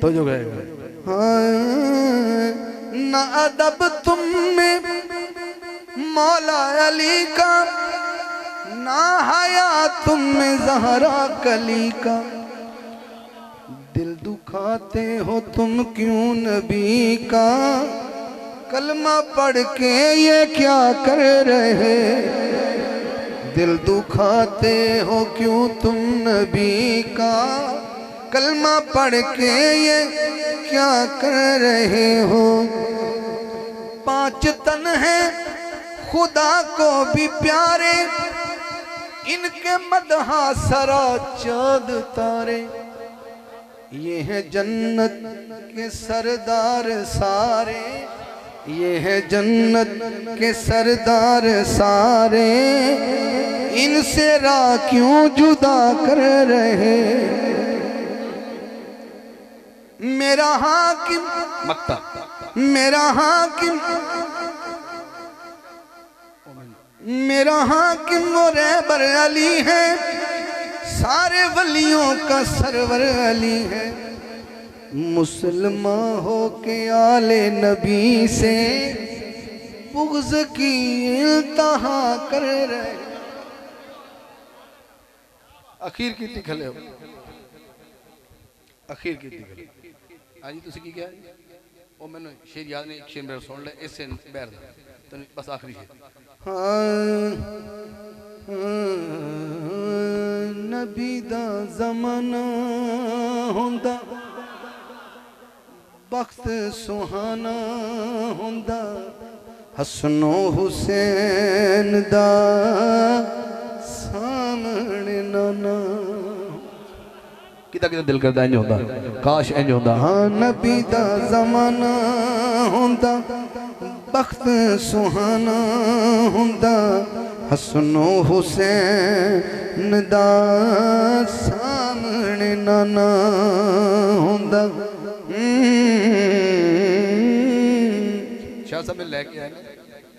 [SPEAKER 3] तो जो गए
[SPEAKER 4] न अदब तुम में मौला अली का ना हया तुम में ज़हरा कली का दिल दुखाते हो तुम क्यों नबी का कलमा पढ़ के ये क्या कर रहे दिल दुखाते हो क्यों तुम नबी का कलमा पढ़ के ये क्या कर रहे हो पांच तन हैं खुदा को भी प्यारे, इनके मदहा सरा चाँद तारे। ये है जन्नत के सरदार सारे, ये है जन्नत के सरदार सारे, इनसे राह क्यों जुदा कर रहे। मेरा हाकिम
[SPEAKER 3] मक्ता
[SPEAKER 4] मेरा हाकिम मेरा हाकिम वो रहबर अली है, सारे वलियों का सरवर अली है। मुसलमान हो के आले नबी से बुग़्ज़ की इल्तहा कर रहे।
[SPEAKER 3] अखीर की खले हो, अखीर की खले हाँ जी। तुसी की क्या वो मैंने शेर याद नहीं, एक शेर मेरा सुन ले इससे बैर दा तो बस आखिरी शेर।
[SPEAKER 4] नबी दा ज़माना हुंदा, वक्त सुहाना हुंदा, हसनो हुसैन दा सामने नाना।
[SPEAKER 3] किता किता दिल करदा इंज होंदा, काश इंज होंदा।
[SPEAKER 4] हाँ नबी दा ज़माना हुंदा, वक्त सुहाना हुंदा, हसनो हुसैन दा सामने नाना हुंदा।
[SPEAKER 3] शाह साहब लैके आए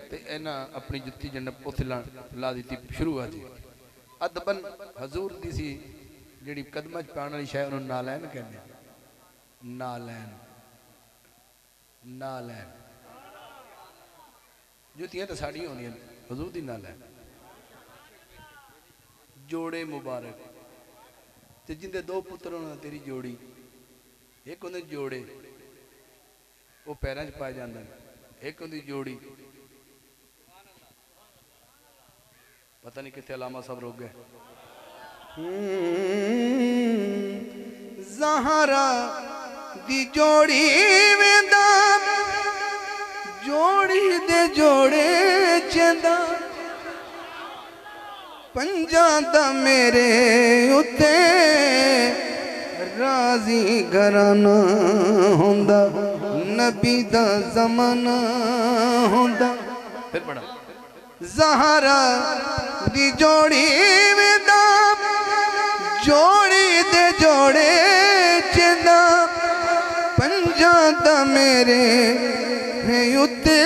[SPEAKER 3] तो इन्हें अपनी जुत्ती जन्नत उथे ला दी शुरू आज अदबन हजूर दी सी जी कदम च पाने वाली शायद उन्होंने नालैन कहने, नालैन नालैन जुतियां तो साड़ियां होंदियां, हजूर दी नालैन जोड़े मुबारक। ते जिंदे दो पुत्र होना तेरी जोड़ी, एक होंदे जोड़े वो पैरों च पाए जाते हैं, एक होंदी जोड़ी पता नहीं कितने अलामा सब रोक गए।
[SPEAKER 4] ज़हरा दी जोड़ी वेंदा, जोड़ी दे जोड़े चंदा, पंजा दा मेरे उत्ते राजी घराना हुंदा, नबी दा ज़माना हुंदा।
[SPEAKER 3] फिर पढ़ा
[SPEAKER 4] ज़हरा दी जोड़ी वेंदा, जोड़ी दे जोड़े चंदा, पंजा दा मेरे उत्ते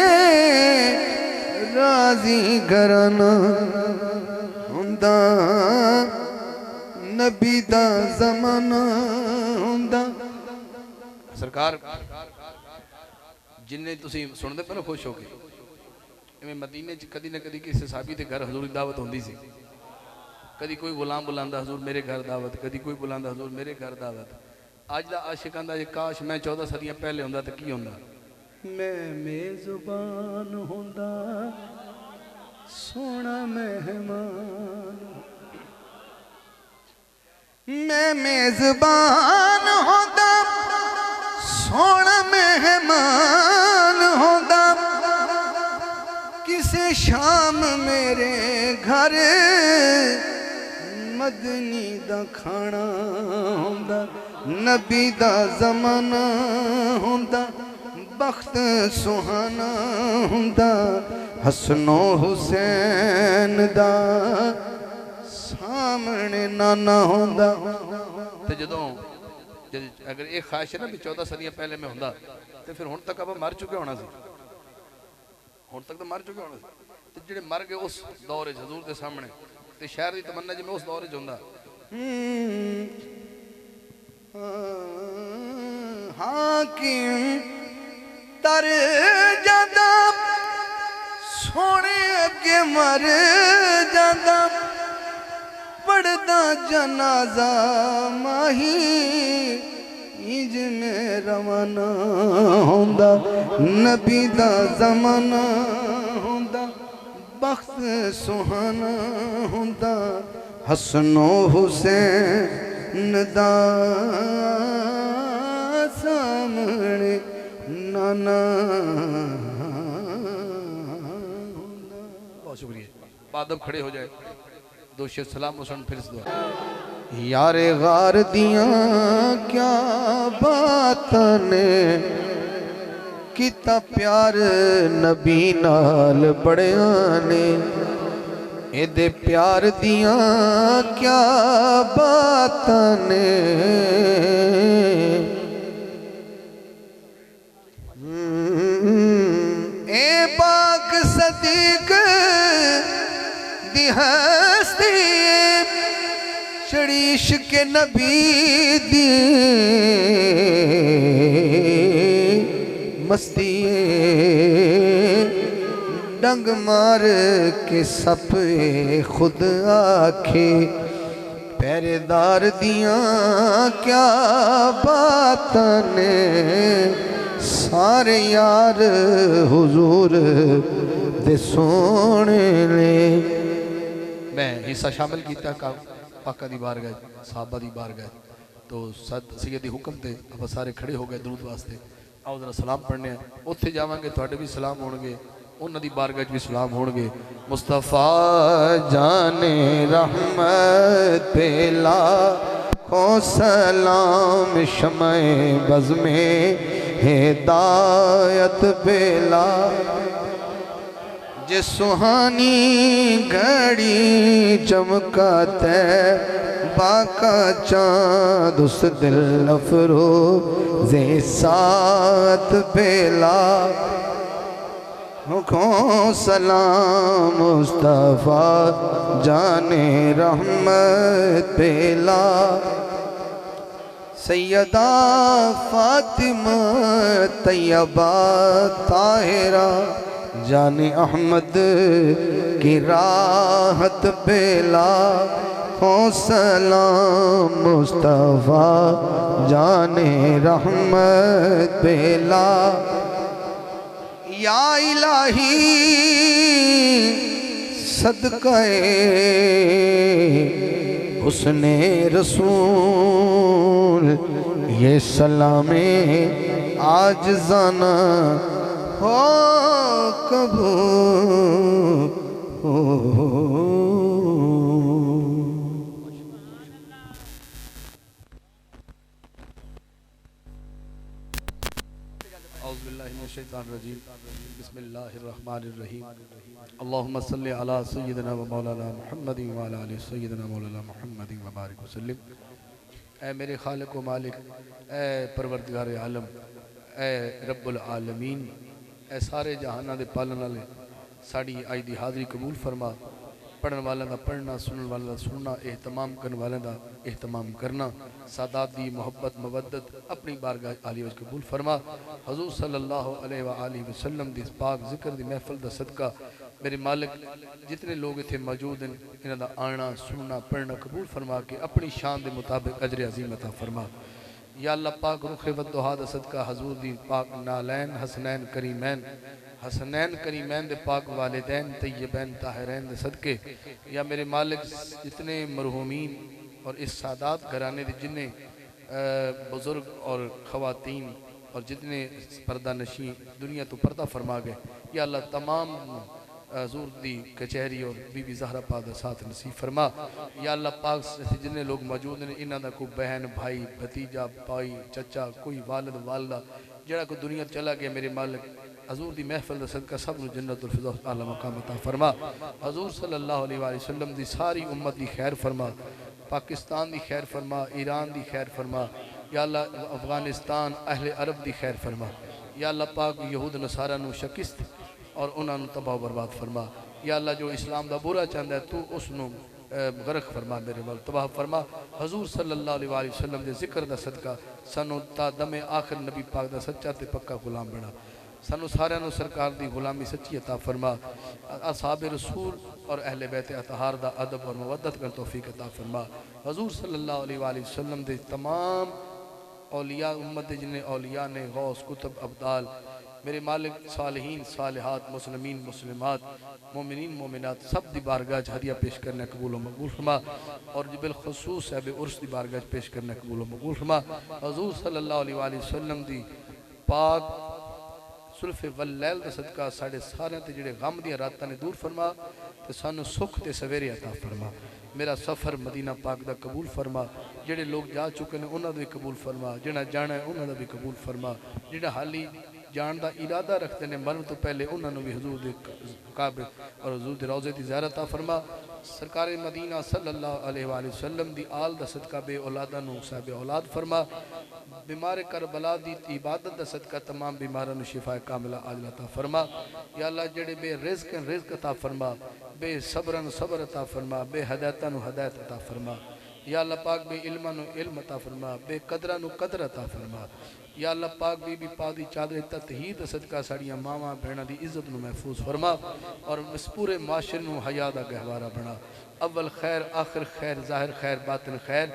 [SPEAKER 4] राजी घराना हुंदा, नबी दा ज़माना हुंदा।
[SPEAKER 3] सरकार जिन्ने तुसी सुनते पे ना खुश हो के, इवें मदीने च कदी ना कदी किसी साहबी के घर हजूर की दावत होंदी सी। कदी कोई गुलाम बुलांदा हजूर मेरे घर दावत, कदी कोई बुलांदा हजूर मेरे घर दावत। अज दा आशिक आंदा जे काश मैं 14 सदियां पहले होंदा तो की होंदा।
[SPEAKER 4] मैं मेज़बान होंदा सोना मेहमान, मैं मेज़बान होंदा सोना मेहमान होंदा, किसे शाम मेरे घर मदनी दा खाना होंदा, नबी दा ज़माना होंदा, वक्त सुहाना हुंदा, हसनो हुसैन दा सामने नाना हुंदा।
[SPEAKER 3] ते जदों अगर ये ख्वाहिश है ना भी 14 सदियां पहले में होंदा तो फिर हुण तक आप मर चुके होना सी, हुण तक तो मर चुके होना सी। ते जिहड़े मर गए उस दौर च हजूर के सामने, ते शहर की तमन्ना जिवें उस दौर च हुंदा।
[SPEAKER 4] हाकिम तर जादा सोने अगे मर जादा, पढ़दा जनाजा माही इंज में रवाना होंदा, नबी दा ज़माना होंदा, वक्त सुहाना होंदा, हसनो हुसैन दा सामने नाना
[SPEAKER 3] बादब खड़े हो जाए, दो शेर सलाम हुसैन फिर से दुआ।
[SPEAKER 4] यारे गार दियां क्या बातां ने किता प्यार नबी नाल बड़ियां ने, एदे प्यार दियां क्या बातां ने। ए पाक सदीक दी हस्ती शरीश के नबी दी मस्ती डंग मार के सप खुद आखे, पहरेदार दियां क्या बातां ने, सारे यार हुजूर दे सोने ने।
[SPEAKER 3] मैं हिस्सा शामिल किया पाका दी बारगाह साहबा दी बारगाह, तो सैयदी हुक्म ते आप सारे खड़े हो गए दरूद वास्ते। आओ जरा सलाम पढ़ने, उत्थे जावांगे तुहाडे भी सलाम होणगे, उन्हां दी बारगाह च भी सलाम होणगे।
[SPEAKER 4] मुस्तफ़ा जाने रहमत पेला को सलाम, शमए बज़ में हिदायत बेला, जे सुहानी घड़ी चमकाते बाका चाँद उस दिल अफरोज़े सात बेला। को सलाम मुस्तफ़ा जाने रहमत पेला, सैयदा फातिमा तैयबा ताहिरा जाने अहमद की राहत बेला। हो सलाम मुस्तफ़ा जाने रहमत बेला, या इलाही सदक़े हुस्ने रसूल, ये सलामे आजिज़ाना हो कबूल हो।
[SPEAKER 3] बिस्मिल्लाहिर्रहमानिर्रहीम। अल्लाहुम्मा सल्लि अला सय्यिदिना व मौलाना मुहम्मदिन व अला आलि सय्यिदिना मौलाना मुहम्मदिन व बारिक वसल्लिम। ऐ मेरे खालिक व मालिक, ऐ परवरदिगार आलम, ऐ रब्बुल आलमीन, ऐ सारे जहाना दे पालन वाले, साड़ी अज दी हाज़री कबूल फरमा। पढ़न वालों का पढ़ना, सुनने वालों का सुनना, एहतमाम करने वालों का एहतमाम करना, सादात दी मोहब्बत मवद्दत अपनी बारगाह आली विच कबूल फरमा। हजूर सल्लल्लाहु अलैहि वसल्लम दी पाक जिक्र दी महफिल दा सदका मेरे मालिक जितने लोग इत्थे मौजूद हैं, इन्हां दा आना सुनना पढ़ना कबूल फरमा के अपनी शान के मुताबिक अजर अजीम अता फरमा। या अल्लाह पाक रुखे वद्दुहा दा सदका हजूर दी पाक नालैन हसनैन करीमैन, हसनैन करीमैन दे पाक वालिदैन तय्यबैन ताहिरैन दे सदके, या मेरे मालिक जितने मरहूमीन और इस सादात घराने के जिन्ने बुजुर्ग और ख़वातीन और जितने पर्दा नशी दुनिया तो पर्दा फरमा गए, या अल्लाह तमाम हजूर दी कचहरी और बीबी ज़हरा पाक दा साथ नसीब फरमा। या अल्लाह पाक जिन्ने लोग मौजूद ने, इन्हां दा कोई बहन भाई भतीजा भाई चचा कोई वालिद वालदा जड़ा कोई दुनिया चला गया, मेरे मालिक हजूर दी महफिल दा सदका सब नूं जन्नतुल फिरदौस आला मकाम अता फरमा। हजूर सल्लल्लाहु अलैहि वसल्लम दी सारी उम्मत दी खैर फरमा, पाकिस्तान दी खैर फरमा, ईरान दी खैर फरमा, या अल्लाह अफगानिस्तान अहले अरब दी खैर फरमा। या अल्लाह पाक यहूद नसारा नूं शिकस्त और उन्होंने तबाह बर्बाद फरमा। या अल्लाह जो इस्लाम का बुरा चाहता है तू उसनों गरक फरमा, मेरे वाल तबाह फरमा। हजूर सल्लल्लाहु अलैहि वसल्लम के जिक्र का सदका सानू ता दमे आखिर नबी पाक का सच्चा ते पक्का गुलाम बना, सानू सारियां नू सरकार की गुलामी सच्ची अता फरमा। असहाब रसूल और अहले बैत अतहार दा अदब और मवद्दत कर तौफीक अता फरमा। हजूर सल्लल्लाहु अलैहि वसल्लम के तमाम औलिया उम्मत जिन्हें औलिया ने गौस कुतुब अब्दाल मेरे मालिक सालिहीन सालिहात मुस्लिमीन मुस्लिमात मोमिनीन मोमिनात सब दी बारगाह हदिया पेश करने कबूल व मकबूल फरमा, और बिलखुसूस साहब उर्स दी बारगाह पेश करने कबूल व मकबूल फरमा। हजूर सल्लल्लाहु अलैहि वसल्लम दी पाक सुल्फ़े वल लैल दा सदका साढ़े सारे ते जिहड़े गम दी रातां ने दूर फरमा, तो सानू सुख ते सवेरे अता फरमा। मेरा सफ़र मदीना पाक दा कबूल फरमा। जेड़े लोग जा चुके हैं उन्होंने भी कबूल फरमा, जिन्हें जाना है उन्होंने भी कबूल फरमा। जिन्हें हाली जान का इरादा रखते हैं मरण तो पहले उन्होंने भी हजूर दे काबे और हजूर दे रोज़े की ज़ियारत अता फरमा। सरकार मदीना सल्लल्लाहु अलैहि वसल्लम दी आल दा सदका बे औलादा नू साहब औलाद फरमा। बीमार करबला दी इबादत दा सदका तमाम बीमारां नू शिफा कामिला आजिला अता फरमा। या अल्लाह जेड़े बे रिज़्क़ रिज़्क़ अता फरमा, बे सब्रन सब्र अता फरमा, बे हदायतां नू हदायत अता फरमा। या अल्लाह पाक बे इल्मा नू इल्म अता फरमा, बे कदरा नू कदर अता फरमा। या अल्लाह पाक बीबी पाक दी चादर ततहीद सदका साड़ियाँ मावां भैणां दी इज्जत नू महफूज फरमा और इस पूरे माशरे नू हया दा गहवारा बना। अव्वल खैर आखिर खैर ज़ाहिर खैर बातिन खैर।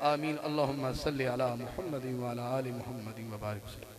[SPEAKER 3] आमीन। अल्लाहुम्मा सल्लि अला मुहम्मद व अला आलि मुहम्मद व बारिक वसल्लम।